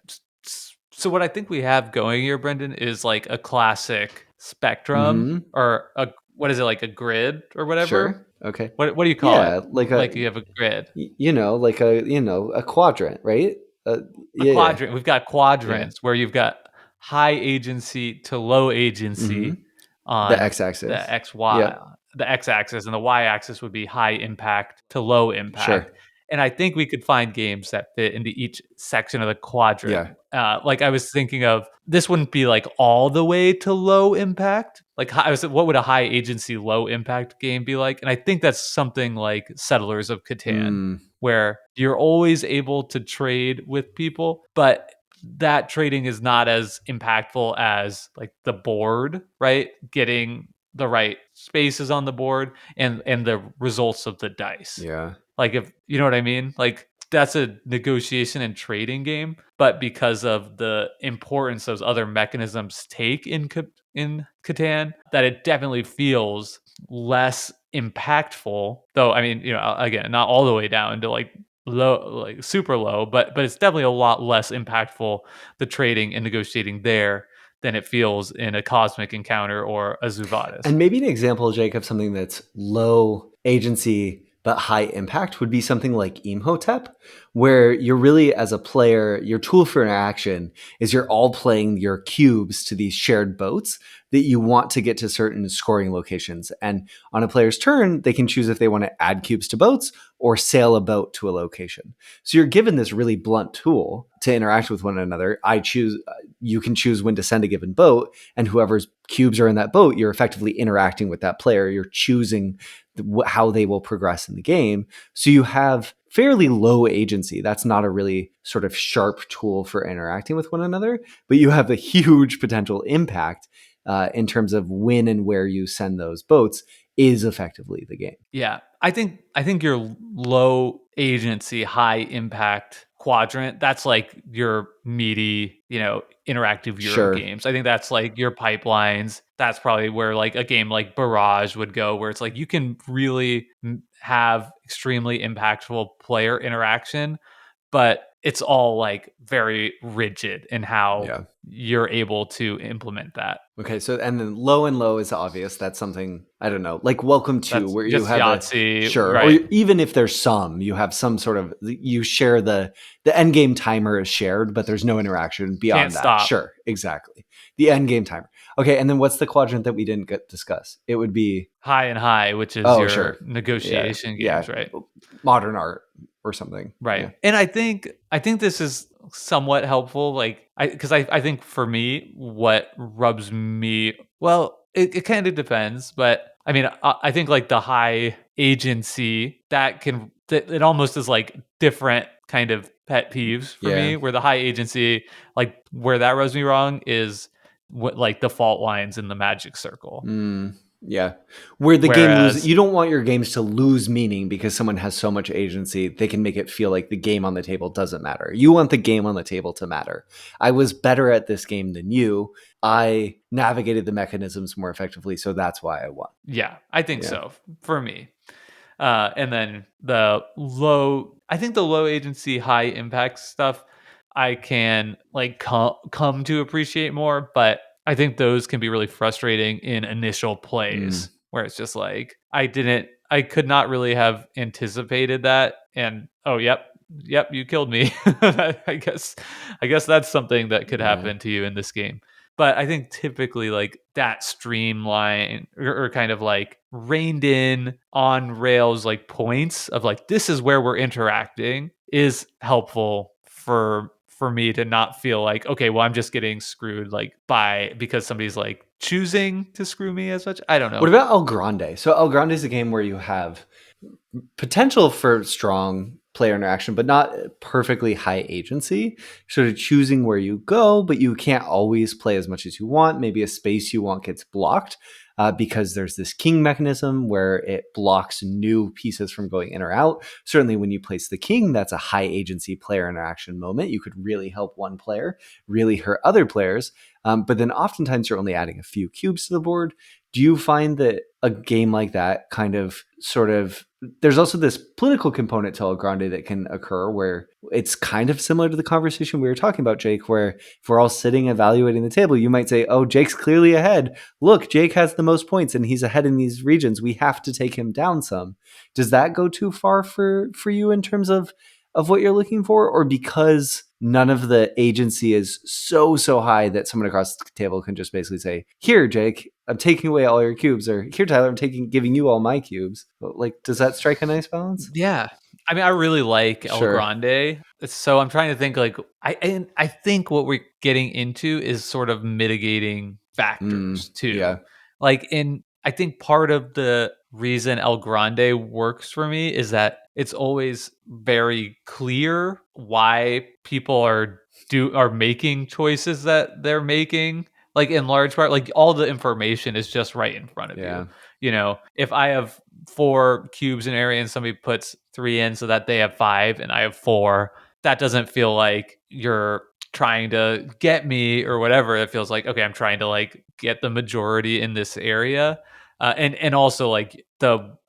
So what I think we have going here, Brendan, is like a classic spectrum Mm-hmm. or what is it, like a grid or whatever? Sure. Okay. What do you call it? Yeah, like Like you have a grid. like a quadrant, right? A Yeah. quadrant. We've got Yeah. quadrants where you've got high agency to low Mm-hmm. agency The on the x-axis. XY, Yep. the x-axis, and the y-axis would be high impact to low Sure. impact. And I think we could find games that fit into each section of the quadrant. Yeah. Like I was thinking of, this wouldn't be like all the way to low impact. Like what would a high agency, low impact game be like? And I think that's something like Settlers of Catan, Mm, where you're always able to trade with people, but that trading is not as impactful as like the board, right? Getting the right spaces on the board and the results of the dice. yeah. Like, if you know what I mean? Like, that's a negotiation and trading game, but because of the importance those other mechanisms take in Catan, that it definitely feels less impactful. Though, I mean, again, not all the way down to like low, like super low, but it's definitely a lot less impactful, the trading and negotiating there, than it feels in a Cosmic Encounter or a Zuvadis. And maybe an example, Jake, of something that's low agency but high impact would be something like Imhotep, where you're really, as a player, your tool for interaction is you're all playing your cubes to these shared boats that you want to get to certain scoring locations. And on a player's turn, they can choose if they want to add cubes to boats or sail a boat to a location. So you're given this really blunt tool to interact with one another. You can choose when to send a given boat, and whoever's cubes are in that boat, you're effectively interacting with that player. You're choosing how they will progress in the game. So you have fairly low agency. That's not a really sort of sharp tool for interacting with one another, but you have a huge potential impact in terms of when and where you send those boats is effectively the game. Yeah, I think your low agency, high impact quadrant, that's like your meaty, interactive Euro Sure. games. I think that's like your pipelines. That's probably where like a game like Barrage would go, where it's like you can really have extremely impactful player interaction, but it's all like very rigid in how Yeah. you're able to implement that. Okay, so and then low and low is obvious. That's something, I don't know, like Welcome to, That's where you just have a Yahtzee, sure, or right? even if there's some, you have some sort of, you share the end game timer is shared, but there's no interaction Can't beyond that. stop. Sure, exactly, the end game timer. Okay, and then what's the quadrant that we didn't discuss? It would be High and high, which is oh sure, your yeah, negotiation yeah, games, right? modern art or something. Right. Yeah, And I think this is somewhat helpful. Like I think for me, what rubs me, well, it kind of depends, but I mean, I think like the high agency, that it almost is like different kind of pet peeves for yeah. me, where the high agency, like where that rubs me wrong is what, like the fault lines in the Magic Circle. Yeah. Where the game loses, Whereas, you don't want your games to lose meaning because someone has so much agency, they can make it feel like the game on the table doesn't matter. You want the game on the table to matter. I was better at this game than you. I navigated the mechanisms more effectively, so that's why I won. yeah, I think Yeah. so for me. And then I think the low agency, high impact stuff, I can like come to appreciate more, but I think those can be really frustrating in initial Mm, plays, where it's just like, I could not really have anticipated that. And oh, yep, you killed me. I guess that's something that could yeah. happen to you in this game. But I think typically like that streamline or kind of like reined in on rails, like points of like, this is where we're interacting, is helpful for for me to not feel like, okay, well, I'm just getting screwed like because somebody's like choosing to screw me as such. I don't know. What about El Grande? So El Grande is a game where you have potential for strong player interaction, but not perfectly high agency. Sort of choosing where you go, but you can't always play as much as you want. Maybe a space you want gets blocked because there's this king mechanism where it blocks new pieces from going in or out. Certainly, when you place the king, that's a high agency player interaction moment. You could really help one player, really hurt other players. But then oftentimes you're only adding a few cubes to the board. Do you find that a game like that there's also this political component to El Grande that can occur where it's kind of similar to the conversation we were talking about, Jake, where if we're all sitting evaluating the table, you might say, oh, Jake's clearly ahead. Look, Jake has the most points and he's ahead in these regions. We have to take him down some. Does that go too far for you in terms of what you're looking for? Or because none of the agency is so high that someone across the table can just basically say, here, Jake, I'm taking away all your cubes, or here, Tyler, giving you all my cubes. Like, does that strike a nice balance? Yeah. I mean, I really like El Sure. Grande. So I'm trying to think like I think what we're getting into is sort of mitigating factors too. Yeah. Like I think part of the reason El Grande works for me is that it's always very clear why people are making choices that they're making. Like in large part, like all the information is just right in front of Yeah. you. You know, if I have 4 cubes in area and somebody puts 3 in so that they have 5 and I have 4, that doesn't feel like you're trying to get me or whatever. It feels like, okay, I'm trying to like get the majority in this area. And also like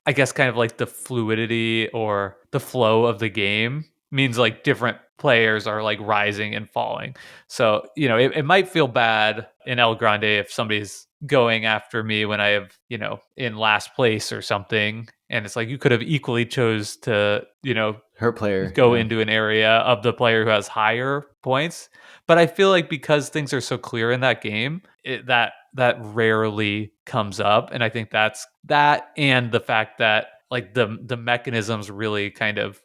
I guess kind of like the fluidity or the flow of the game means like different players are like rising and falling. So, you know, it might feel bad in El Grande if somebody's going after me when I have, you know, in last place or something. And it's like you could have equally chose to, you know, Her player. go Yeah. into an area of the player who has higher points. But I feel like because things are so clear in that game, that rarely comes up. And I think that's that, and the fact that like the mechanisms really kind of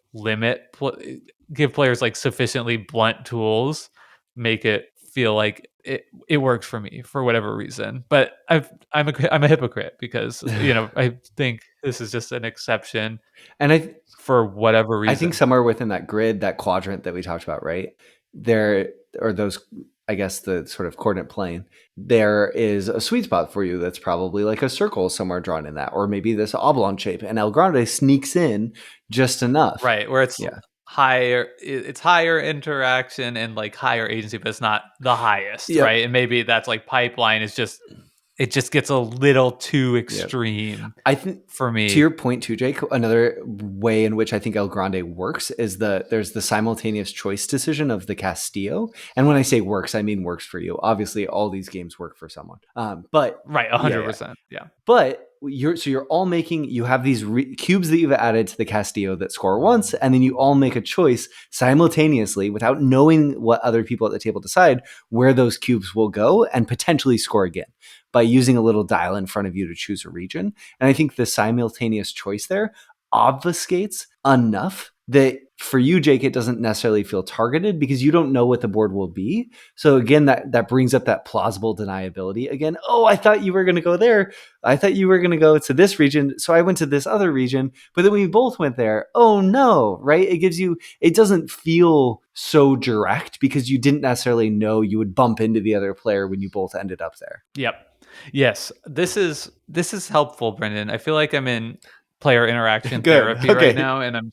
give players like sufficiently blunt tools, make it feel like it works for me for whatever reason. But I'm a hypocrite because, you know, I think this is just an exception And for whatever I think reason. somewhere within that grid, that quadrant that we talked about, right? There, or those, I guess the sort of coordinate plane, there is a sweet spot for you that's probably like a circle somewhere drawn in that, or maybe this oblong shape. And El Grande sneaks in just enough. Right, where it's Yeah. it's higher interaction and like higher agency, but it's not the highest, Yep. right? And maybe that's like pipeline is just it just gets a little too Yep. extreme I think for to your me. point too, Jake, another way in which I think El Grande works is there's the simultaneous choice decision of the Castillo. And when I say works, I mean works for you. Obviously, all these games work for someone. But Right, yeah. 100%. Yeah. But you're all making, you have these cubes that you've added to the Castillo that score once, and then you all make a choice simultaneously without knowing what other people at the table decide where those cubes will go and potentially score again by using a little dial in front of you to choose a region. And I think the simultaneous choice there obfuscates enough that for you, Jake, it doesn't necessarily feel targeted because you don't know what the board will be. So again, that brings up that plausible deniability again. Oh, I thought you were going to go there. I thought you were going to go to this region. So I went to this other region, but then we both went there. Oh no, right? It doesn't feel so direct because you didn't necessarily know you would bump into the other player when you both ended up there. Yep. Yes. This is helpful, Brendan. I feel like I'm in player interaction Good. therapy right Okay. now, and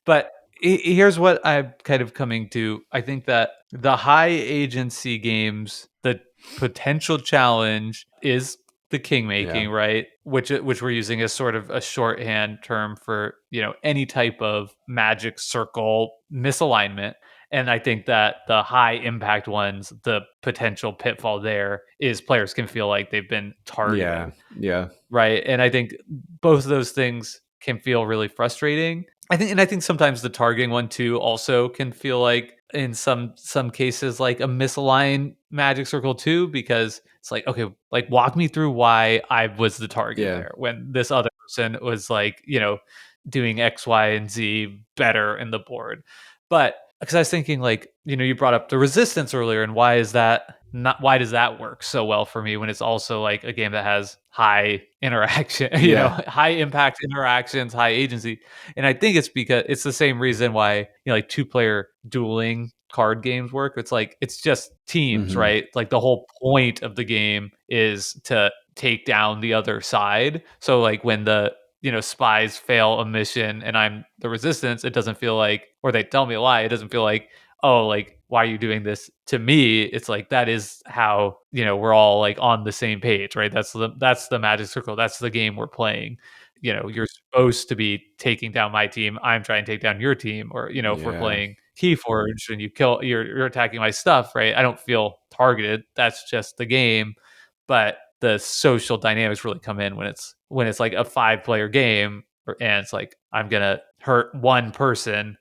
but here's what I'm kind of coming to. I think that the high agency games, the potential challenge is the king Yeah. making, right? Which we're using as sort of a shorthand term for, you know, any type of magic circle misalignment. And I think that the high impact ones, the potential pitfall there is players can feel like they've been Yeah. targeted, Yeah. right? And I think both of those things can feel really frustrating. I think sometimes the targeting one too also can feel like in some cases like a misaligned magic circle too, because it's like, okay, like walk me through why I was the target Yeah. there when this other person was like, you know, doing X, Y, and Z better in the board. But because I was thinking, like, you brought up the resistance earlier, and why does that work so well for me when it's also like a game that has high interaction, Yeah. high impact interactions, high agency. And I think it's because it's the same reason why, like, two-player dueling card games work. It's like it's just teams, Hmm. right? Like the whole point of the game is to take down the other side. So like when the spies fail a mission and I'm the resistance, it doesn't feel like, or they tell me a lie, it doesn't feel like, oh, like, why are you doing this to me? It's like that is how, we're all like on the same page, right? That's the magic circle. That's the game we're playing. You're supposed to be taking down my team. I'm trying to take down your team. Or, if we're Yeah. playing Keyforge and you're attacking my stuff, right? I don't feel targeted. That's just the game. But the social dynamics really come in when it's like a 5-player game, and it's like I'm gonna hurt one person.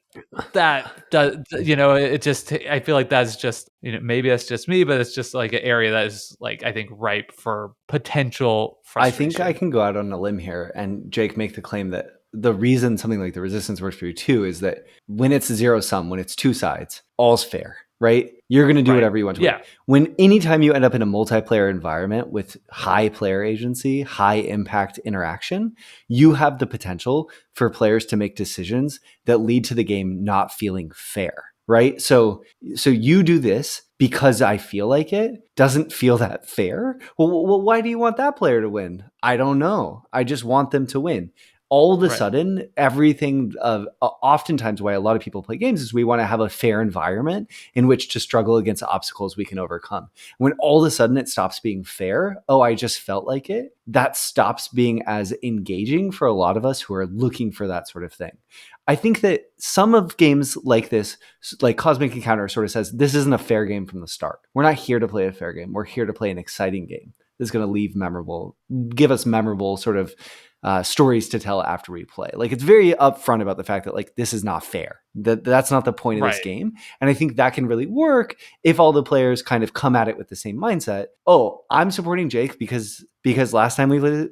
That does, it just, I feel like that's just, maybe that's just me, but it's just like an area that is, like, I think ripe for potential I think I frustration. can go out on a limb here and Jake make the claim that the reason something like the resistance works for you too is that when it's zero sum, when it's two sides, all's fair, right? You're going to do Right. whatever you want to win. Yeah. When anytime you end up in a multiplayer environment with high player agency, high impact interaction, you have the potential for players to make decisions that lead to the game not feeling fair, right? So you do this because I feel like it doesn't feel that fair. Well, why do you want that player to win? I don't know. I just want them to win. All of a Right. sudden, everything of oftentimes why a lot of people play games is we want to have a fair environment in which to struggle against obstacles we can overcome. When all of a sudden it stops being fair, oh, I just felt like it, that stops being as engaging for a lot of us who are looking for that sort of thing. I think that some of games like this, like Cosmic Encounter, sort of says this isn't a fair game from the start. We're not here to play a fair game. We're here to play an exciting game. This is going to give us memorable sort of stories to tell after we play. Like it's very upfront about the fact that like this is not fair. That's not the point of this Right. game. And I think that can really work if all the players kind of come at it with the same mindset. Oh, I'm supporting Jake because last time we played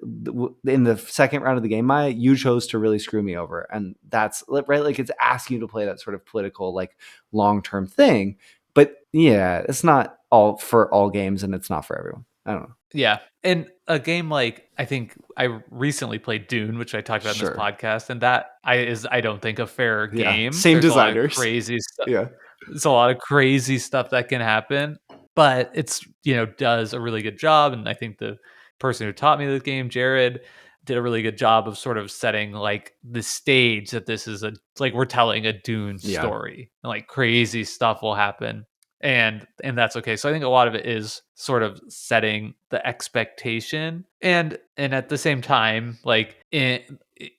in the second round of the game, Maya, you chose to really screw me over, and that's right. Like it's asking you to play that sort of political, like long term thing. But yeah, it's not all for all games, and it's not for everyone. I don't know. Yeah. And a game like, I think I recently played Dune, which I talked about in this Sure. podcast, and that I don't think a fair Yeah. game. Same There's a lot of designers. crazy stuff. Yeah. There's a lot of crazy stuff that can happen, but it's, does a really good job. And I think the person who taught me the game, Jared, did a really good job of sort of setting like the stage that this is like we're telling a Dune Yeah. story, and like crazy stuff will happen. And that's okay. So I think a lot of it is sort of setting the expectation, and at the same time, like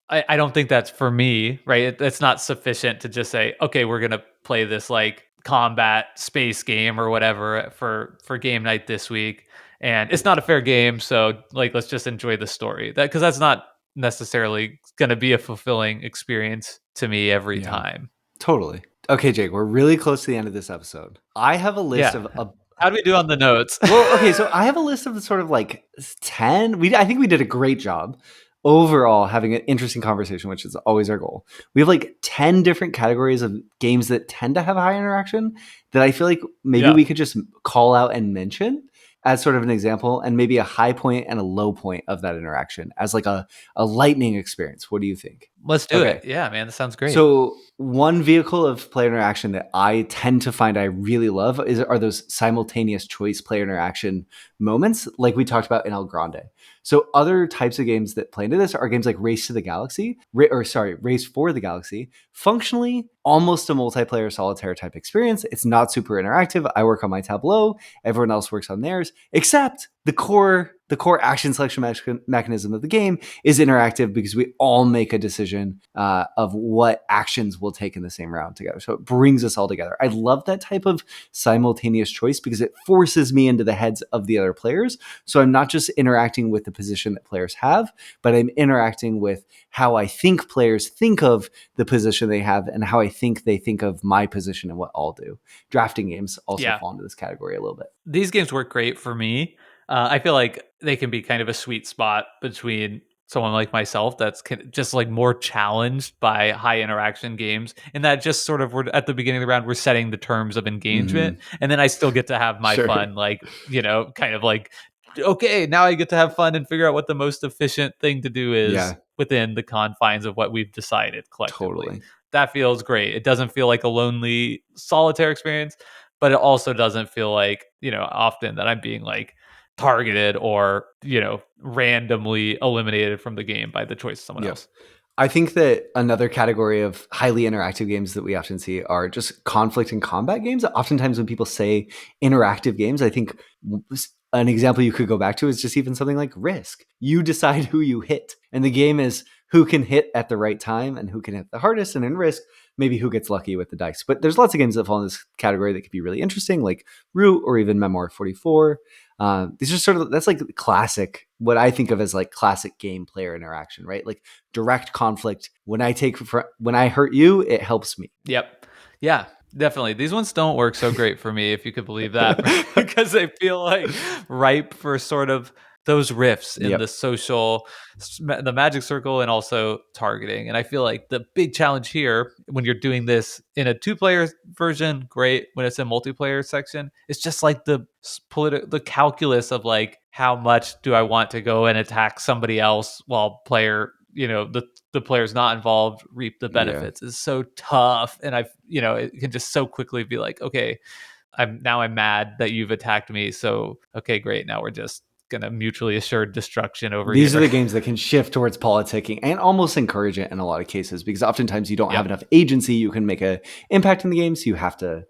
I don't think that's for me, right? It's not sufficient to just say, okay, we're gonna play this like combat space game or whatever for game night this week, and it's not a fair game, so like let's just enjoy the story. That because that's not necessarily gonna be a fulfilling experience to me every Yeah. time. Totally. Okay, Jake, we're really close to the end of this episode. I have a list Yeah. of a How do we do on the notes? well, okay, so I have a list of the sort of like 10. I think we did a great job overall having an interesting conversation, which is always our goal. We have like 10 different categories of games that tend to have high interaction that I feel like maybe Yeah. we could just call out and mention as sort of an example, and maybe a high point and a low point of that interaction as like a lightning experience. What do you think? Let's do Okay. it. Yeah, man, that sounds great. So one vehicle of player interaction that I tend to find I really love are those simultaneous choice player interaction moments, like we talked about in El Grande. So other types of games that play into this are games like Race to the Galaxy, Race for the Galaxy. Functionally, almost a multiplayer solitaire type experience. It's not super interactive. I work on my tableau. Everyone else works on theirs, except the core action selection mechanism of the game is interactive because we all make a decision of what actions we'll take in the same round together. So it brings us all together. I love that type of simultaneous choice because it forces me into the heads of the other players. So I'm not just interacting with the position that players have, but I'm interacting with how I think players think of the position they have and how I think they think of my position and what I'll do. Drafting games also Yeah. fall into this category a little bit. These games work great for me. I feel like they can be kind of a sweet spot between someone like myself that's just like more challenged by high interaction games, and that just sort of, we're at the beginning of the round, we're setting the terms of engagement, and then I still get to have my Sure. fun, like, kind of like, okay, now I get to have fun and figure out what the most efficient thing to do is Yeah, within the confines of what we've decided collectively. totally. That feels great. It doesn't feel like a lonely solitaire experience, but it also doesn't feel like, often that I'm being like targeted or, randomly eliminated from the game by the choice of someone Yep. else. I think that another category of highly interactive games that we often see are just conflict and combat games. Oftentimes, when people say interactive games, I think an example you could go back to is just even something like Risk. You decide who you hit, and the game is who can hit at the right time and who can hit the hardest. And in Risk, maybe who gets lucky with the dice. But there's lots of games that fall in this category that could be really interesting, like Root or even Memoir 44. These are sort of, that's like classic, what I think of as like classic game player interaction, right? Like direct conflict. When I hurt you, it helps me. Yep. Yeah, definitely. These ones don't work so great for me, if you could believe that, because they feel like ripe for sort of those rifts in the Yep. the magic circle, and also targeting. And I feel like the big challenge here, when you're doing this in a 2-player version, great. When it's a multiplayer section, it's just like the calculus of like, how much do I want to go and attack somebody else while the players not involved reap the Yeah. benefits, is so tough. And it can just so quickly be like, okay, I'm mad that you've attacked me, so okay, great, now we're just gonna mutually assured destruction over These are here. the games that can shift towards politicking and almost encourage it in a lot of cases, because oftentimes you don't have Yep. enough agency. You can make an impact in the game, so you have to,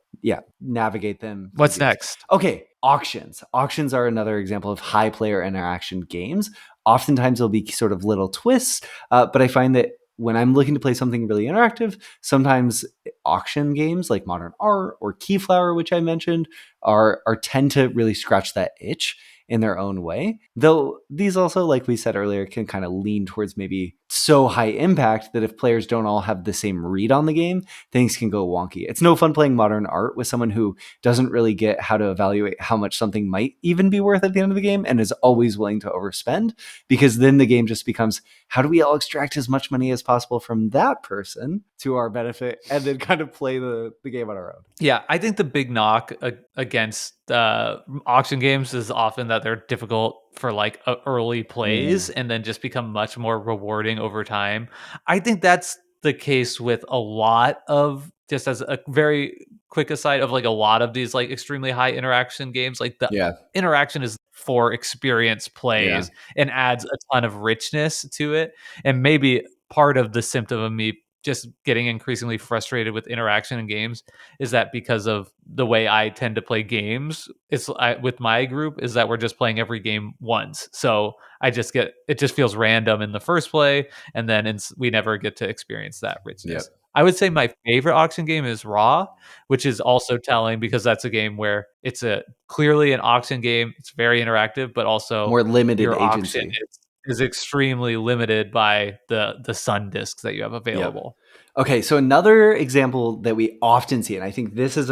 navigate them through What's games. next? Okay, auctions. Auctions are another example of high player interaction games. Oftentimes there'll be sort of little twists, but I find that when I'm looking to play something really interactive, sometimes auction games like Modern Art or Keyflower, which I mentioned, are tend to really scratch that itch in their own way. Though these also, like we said earlier, can kind of lean towards maybe so high impact that if players don't all have the same read on the game, things can go wonky. It's no fun playing Modern Art with someone who doesn't really get how to evaluate how much something might even be worth at the end of the game and is always willing to overspend, because then the game just becomes, how do we all extract as much money as possible from that person to our benefit, and then kind of play the game on our own. Yeah, I think the big knock against auction games is often that they're difficult for like early plays, and then just become much more rewarding over time. I think that's the case with a lot of, just as a very quick aside, of like a lot of these like extremely high interaction games. Like the Yeah. interaction is for experience Yeah. plays and adds a ton of richness to it. And maybe part of the symptom of me just getting increasingly frustrated with interaction in games is that, because of the way I tend to play games, with my group, is that we're just playing every game once. So it just feels random in the first play, and then we never get to experience that richness. Yep. I would say my favorite auction game is Raw, which is also telling, because that's a game where it's clearly an auction game. It's very interactive, but also More limited your auction agency. is extremely limited by the sun discs that you have Yep. available. Okay, so another example that we often see, and I think this is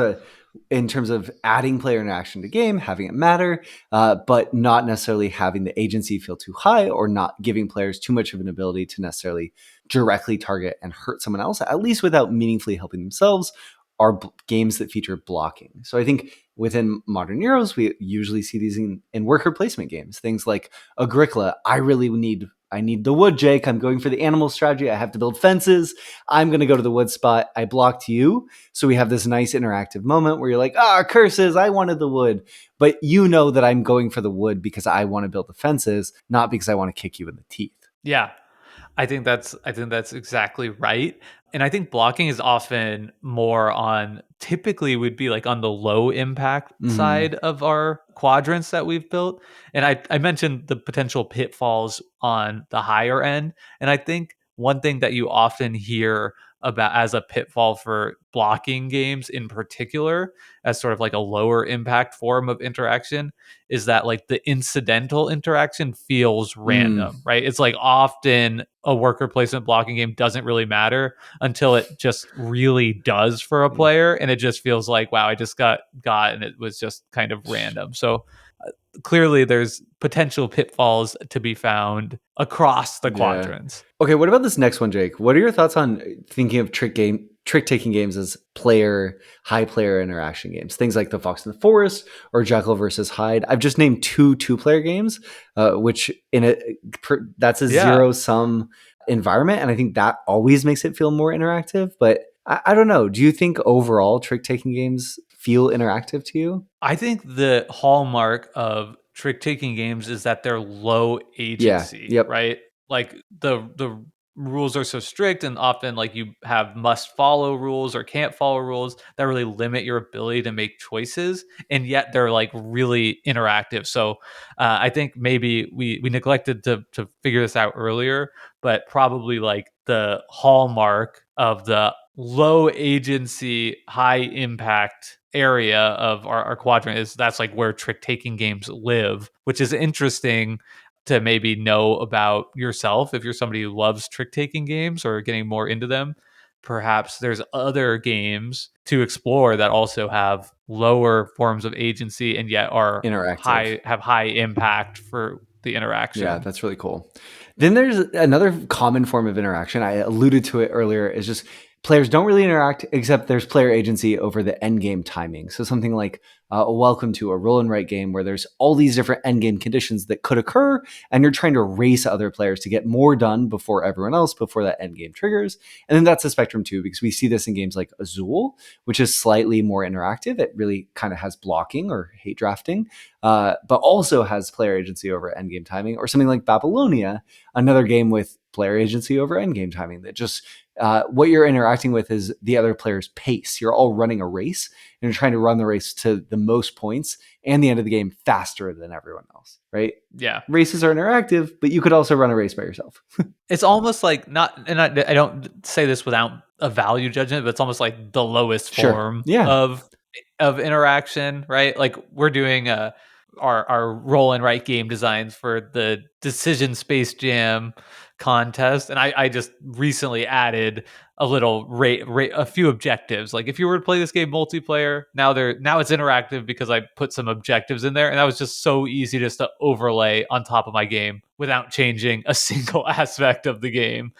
in terms of adding player interaction to game, having it matter, but not necessarily having the agency feel too high, or not giving players too much of an ability to necessarily directly target and hurt someone else, at least without meaningfully helping themselves, are games that feature blocking. So I think within modern Euros, we usually see these in worker placement games. Things like Agricola. I need the wood, Jake. I'm going for the animal strategy. I have to build fences. I'm going to go to the wood spot. I blocked you. So we have this nice interactive moment where you're like, curses. I wanted the wood. But you know that I'm going for the wood because I want to build the fences, not because I want to kick you in the teeth. Yeah. I think that's exactly right. And I think blocking is often more on, typically would be like on the low impact Mm-hmm. side of our quadrants that we've built. And I mentioned the potential pitfalls on the higher end. And I think one thing that you often hear about as a pitfall for blocking games in particular, as sort of like a lower impact form of interaction, is that like the incidental interaction feels Mm. random, right? It's like often a worker placement blocking game doesn't really matter until it just really does for a player, and it just feels like, wow, I just got and it was just kind of random. So clearly there's potential pitfalls to be found across the Yeah. quadrants. Okay, what about this next one, Jake? What are your thoughts on thinking of trick taking games as high player interaction games? Things like the Fox and the Forest or Jekyll versus Hyde. I've just named two player games, which that's a Yeah. zero sum environment, and I think that always makes it feel more interactive. But I don't know. Do you think overall trick taking games feel interactive to you? I think the hallmark of trick-taking games is that they're low Yeah. agency, Yep. right? Like the rules are so strict and often like you have must follow rules or can't follow rules that really limit your ability to make choices, and yet they're like really interactive. So I think maybe we neglected to figure this out earlier, but probably like the hallmark of the low agency, high impact area of our quadrant is that's like where trick taking games live, which is interesting to maybe know about yourself if you're somebody who loves trick taking games or getting more into them. Perhaps there's other games to explore that also have lower forms of agency and yet are Interactive. have high impact for the Yeah, interaction. that's really cool. Then there's another common form of interaction. I alluded to it earlier. Is just players don't really interact except there's player agency over the end game timing. So something like a welcome to a roll and write game where there's all these different end game conditions that could occur, and you're trying to race other players to get more done before everyone else before that end game triggers. And then that's the spectrum too, because we see this in games like Azul, which is slightly more interactive. It really kind of has blocking or hate drafting, but also has player agency over endgame timing, or something like Babylonia, another game with player agency over endgame timing that just what you're interacting with is the other player's pace. You're all running a race and you're trying to run the race to the most points and the end of the game faster than everyone else, right? Yeah. Races are interactive, but you could also run a race by yourself. It's almost like not, and I don't say this without a value judgment, but it's almost like the lowest Sure. form Yeah. of interaction, right? Like we're doing our roll and write game designs for the Decision Space Jam contest, and I just recently added a little a few objectives. Like if you were to play this game multiplayer, now it's interactive because I put some objectives in there, and that was just so easy just to overlay on top of my game without changing a single aspect of the game.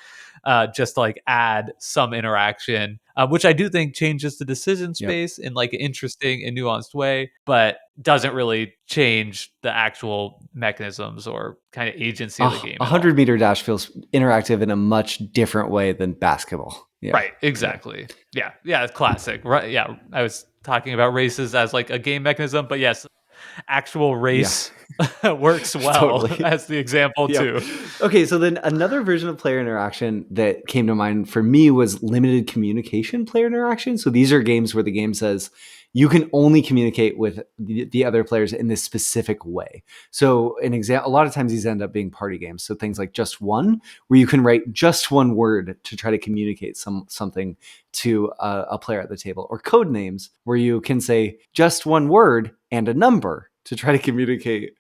Just to like add some interaction, which I do think changes the decision Yep. space in like an interesting and nuanced way, but doesn't really change the actual mechanisms or kind of agency of the game A at all. 100-meter dash feels interactive in a much different way than basketball. Yeah. Right, Yeah. exactly. Yeah, it's classic. Right, yeah. I was talking about races as like a game mechanism, but yes, actual Yeah. race works well Totally. as the example Yep. too. Okay, so then another version of player interaction that came to mind for me was limited communication player interaction. So these are games where the game says you can only communicate with the other players in this specific way. So an example, a lot of times these end up being party games. So things like Just One, where you can write just one word to try to communicate something to a player at the table, or code names, where you can say just one word and a number to try to communicate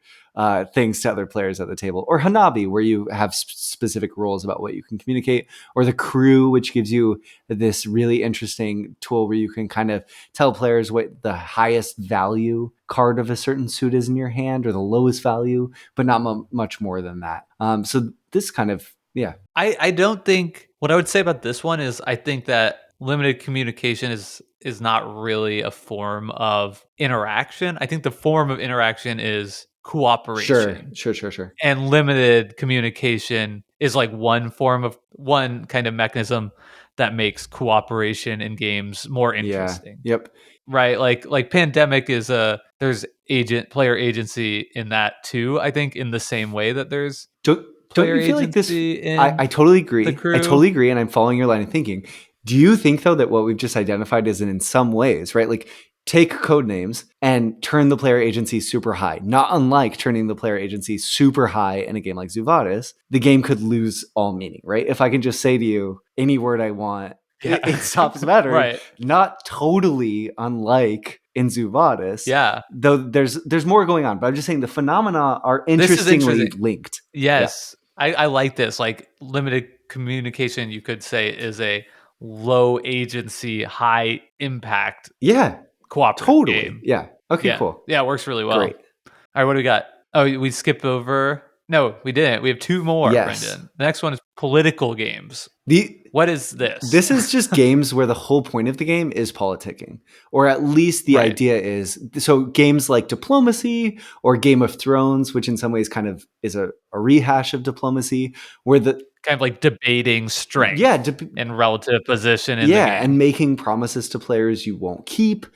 things to other players at the table, or Hanabi, where you have specific rules about what you can communicate, or the crew, which gives you this really interesting tool where you can kind of tell players what the highest value card of a certain suit is in your hand, or the lowest value, but not much more than that. So this kind of, yeah. I don't think what I would say about this one is I think that limited communication is not really a form of interaction. I think the form of interaction is Sure, cooperation. sure, sure, sure. And limited communication is like one kind of mechanism that makes cooperation in games more Yeah. interesting. Yep. Right? Like Pandemic is a there's agent player agency in that too, I think in the same way that there's Don't player you feel like this? agency in I totally the agree. I crew. totally agree, and I'm following your line of thinking. Do you think though that what we've just identified is in some ways, right? Like take code names and turn the player agency super high. Not unlike turning the player agency super high in a game like Zuvadis, the game could lose all meaning, right? If I can just say to you any word I want, it Yeah. stops mattering. Right. Not totally unlike in Zuvadis, Yeah. though there's more going on. But I'm just saying the phenomena are This is interestingly interesting. linked. Yeah. Yes. I like this. Like limited communication, you could say, is a low agency, high impact Yeah, cooperative totally. game. Yeah. Okay, Yeah. cool. Yeah, it works really Great. well. All right, what do we got? Oh, we skipped over. No, we didn't. We have two more, Yes. Brendan. The next one is political games. The What is this? This is just games where the whole point of the game is politicking, or at least the Right. idea is. So games like Diplomacy or Game of Thrones, which in some ways kind of is a rehash of Diplomacy, where the Kind of like debating yeah, strength and relative position in the yeah, and game. making promises to players you won't keep,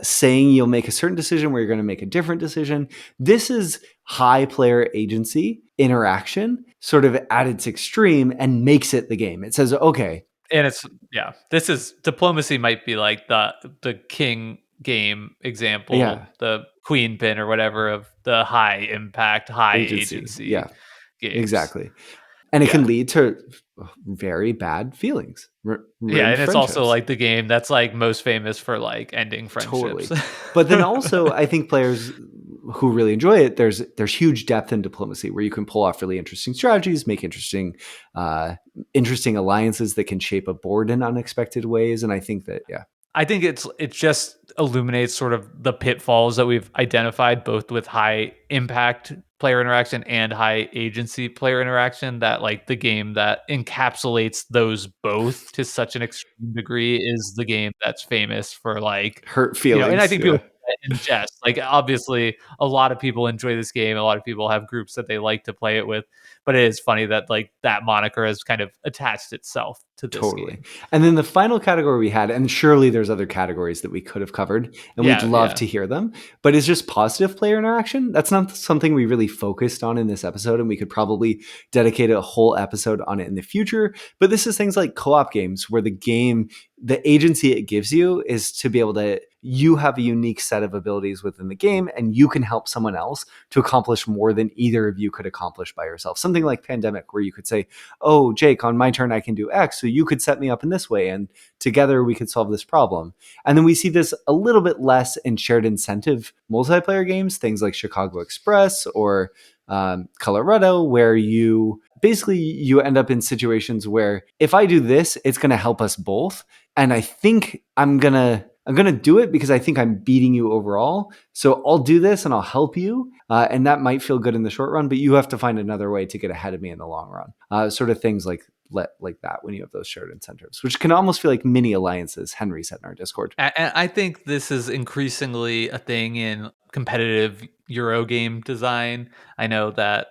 saying you'll make a certain decision where you're going to make a different decision. This is high player agency interaction, sort of at its extreme, and makes it the game. It says, okay. And it's this is Diplomacy might be like the king game example, Yeah, the queen pin or whatever of the high impact, high agency. Yeah, agency games. exactly. And it Yeah. can lead to very bad feelings, Yeah, ruined and it's also friendships. like the game that's like most famous for like ending friendships. Totally. But then also, I think players who really enjoy it, there's huge depth in Diplomacy where you can pull off really interesting strategies, make interesting alliances that can shape a board in unexpected ways. And I think that I think it just illuminates sort of the pitfalls that we've identified both with high impact player interaction and high agency player interaction, that like the game that encapsulates those both to such an extreme degree is the game that's famous for like, hurt and I feelings. think people Yeah, do that in jest. Like obviously a lot of people enjoy this game, a lot of people have groups that they like to play it with, but it is funny that like that moniker has kind of attached itself to this totally. game. And then the final category we had, and surely there's other categories that we could have covered, and we'd Yeah, love yeah. to hear them, but it's just positive player interaction. That's not something we really focused on in this episode, and we could probably dedicate a whole episode on it in the future. But this is things like co-op games where the agency it gives you is to be able to, you have a unique set of abilities within the game and you can help someone else to accomplish more than either of you could accomplish by yourself. Something like Pandemic, where you could say, oh, Jake, on my turn, I can do X. So you could set me up in this way and together we could solve this problem. And then we see this a little bit less in shared incentive multiplayer games, things like Chicago Express or Colorado, where you end up in situations where if I do this, it's going to help us both. And I think I'm gonna do it because I think I'm beating you overall. So I'll do this and I'll help you, and that might feel good in the short run. But you have to find another way to get ahead of me in the long run. Sort of things like that when you have those shared incentives, which can almost feel like mini alliances. Henry said in our Discord. And I think this is increasingly a thing in competitive Euro game design. I know that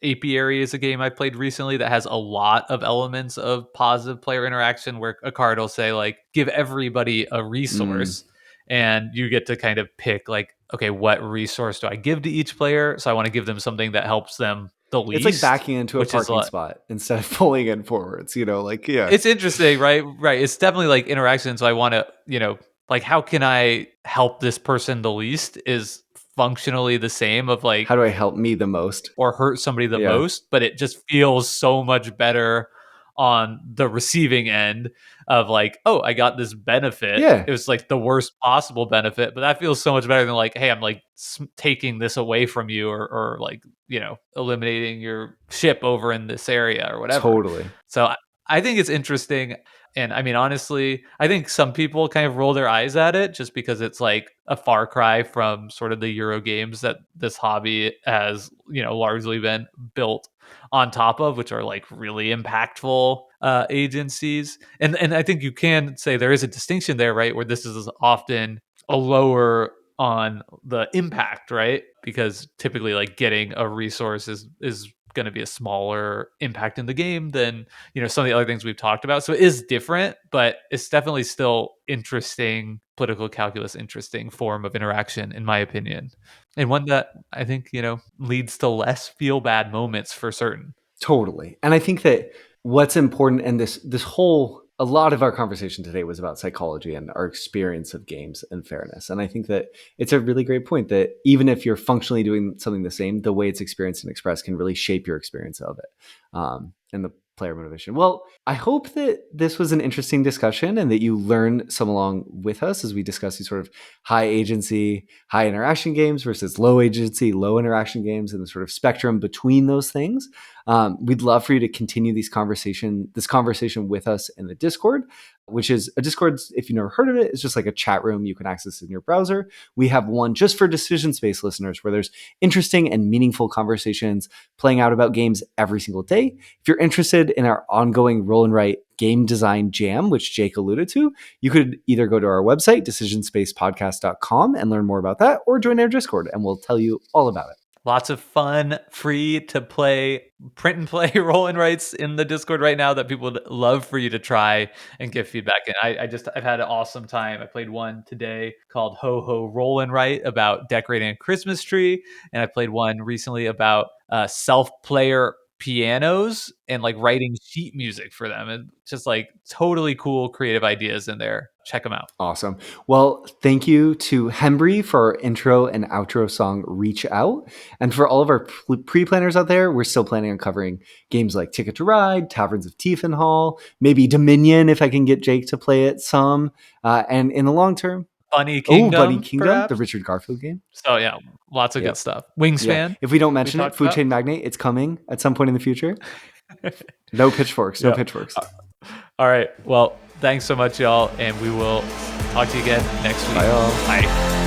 Apiary is a game I played recently that has a lot of elements of positive player interaction, where a card will say like, give everybody a Mm. resource, and you get to kind of pick like, okay, what resource do I give to each player? So I want to give them something that helps them the It's like least, backing into a which is parking like, spot instead of pulling in forwards. Like it's interesting, right? Right. It's definitely like interaction. So I want to, like, how can I help this person the least is functionally the same of like, how do I help me the most? or hurt somebody the Yeah, most, but it just feels so much better on the receiving end of like, oh, I got this benefit. yeah, It was like the worst possible benefit, but that feels so much better than like, hey, I'm like taking this away from you, or like, eliminating your ship over in this area or whatever. totally. So I think it's interesting. And I mean, honestly, I think some people kind of roll their eyes at it just because it's like a far cry from sort of the Euro games that this hobby has, largely been built on top of, which are like really impactful agencies. And I think you can say there is a distinction there, right? Where this is often a lower on the impact, right? Because typically like getting a resource is going to be a smaller impact in the game than some of the other things we've talked about. So it is different, but it's definitely still interesting political calculus, interesting form of interaction, in my opinion, and one that I think leads to less feel bad moments for certain. Totally. And I think that what's important, and this whole, a lot of our conversation today was about psychology and our experience of games and fairness. And I think that it's a really great point that even if you're functionally doing something the same, the way it's experienced and expressed can really shape your experience of it, and the player motivation. Well, I hope that this was an interesting discussion and that you learned some along with us as we discuss these sort of high agency, high interaction games versus low agency, low interaction games, and the sort of spectrum between those things. We'd love for you to continue this conversation with us in the Discord, which is a Discord, if you've never heard of it, it's just like a chat room you can access in your browser. We have one just for Decision Space listeners where there's interesting and meaningful conversations playing out about games every single day. If you're interested in our ongoing Roll and Write game design jam, which Jake alluded to, you could either go to our website, decisionspacepodcast.com, and learn more about that, or join our Discord and we'll tell you all about it. Lots of fun, free to play, print and play roll and writes in the Discord right now that people would love for you to try and give feedback. And I've had an awesome time. I played one today called Ho Ho Roll and Write about decorating a Christmas tree. And I played one recently about self-player pianos and like writing sheet music for them, and just like totally cool creative ideas in there. Check them out. Awesome. Well, thank you to Hembry for our intro and outro song Reach Out. And for all of our pre-planners out there, we're still planning on covering games like Ticket to Ride, Taverns of Tiefenthal, maybe Dominion if I can get Jake to play it some. And in the long term, Bunny Kingdom, the perhaps? Richard Garfield game. So yeah, lots of good stuff. Wingspan. Yeah. If we don't mention it, Food Chain Magnate, it's coming at some point in the future. No pitchforks. No pitchforks. All right. Well, thanks so much, y'all, and we will talk to you again next week. Bye, y'all. Bye.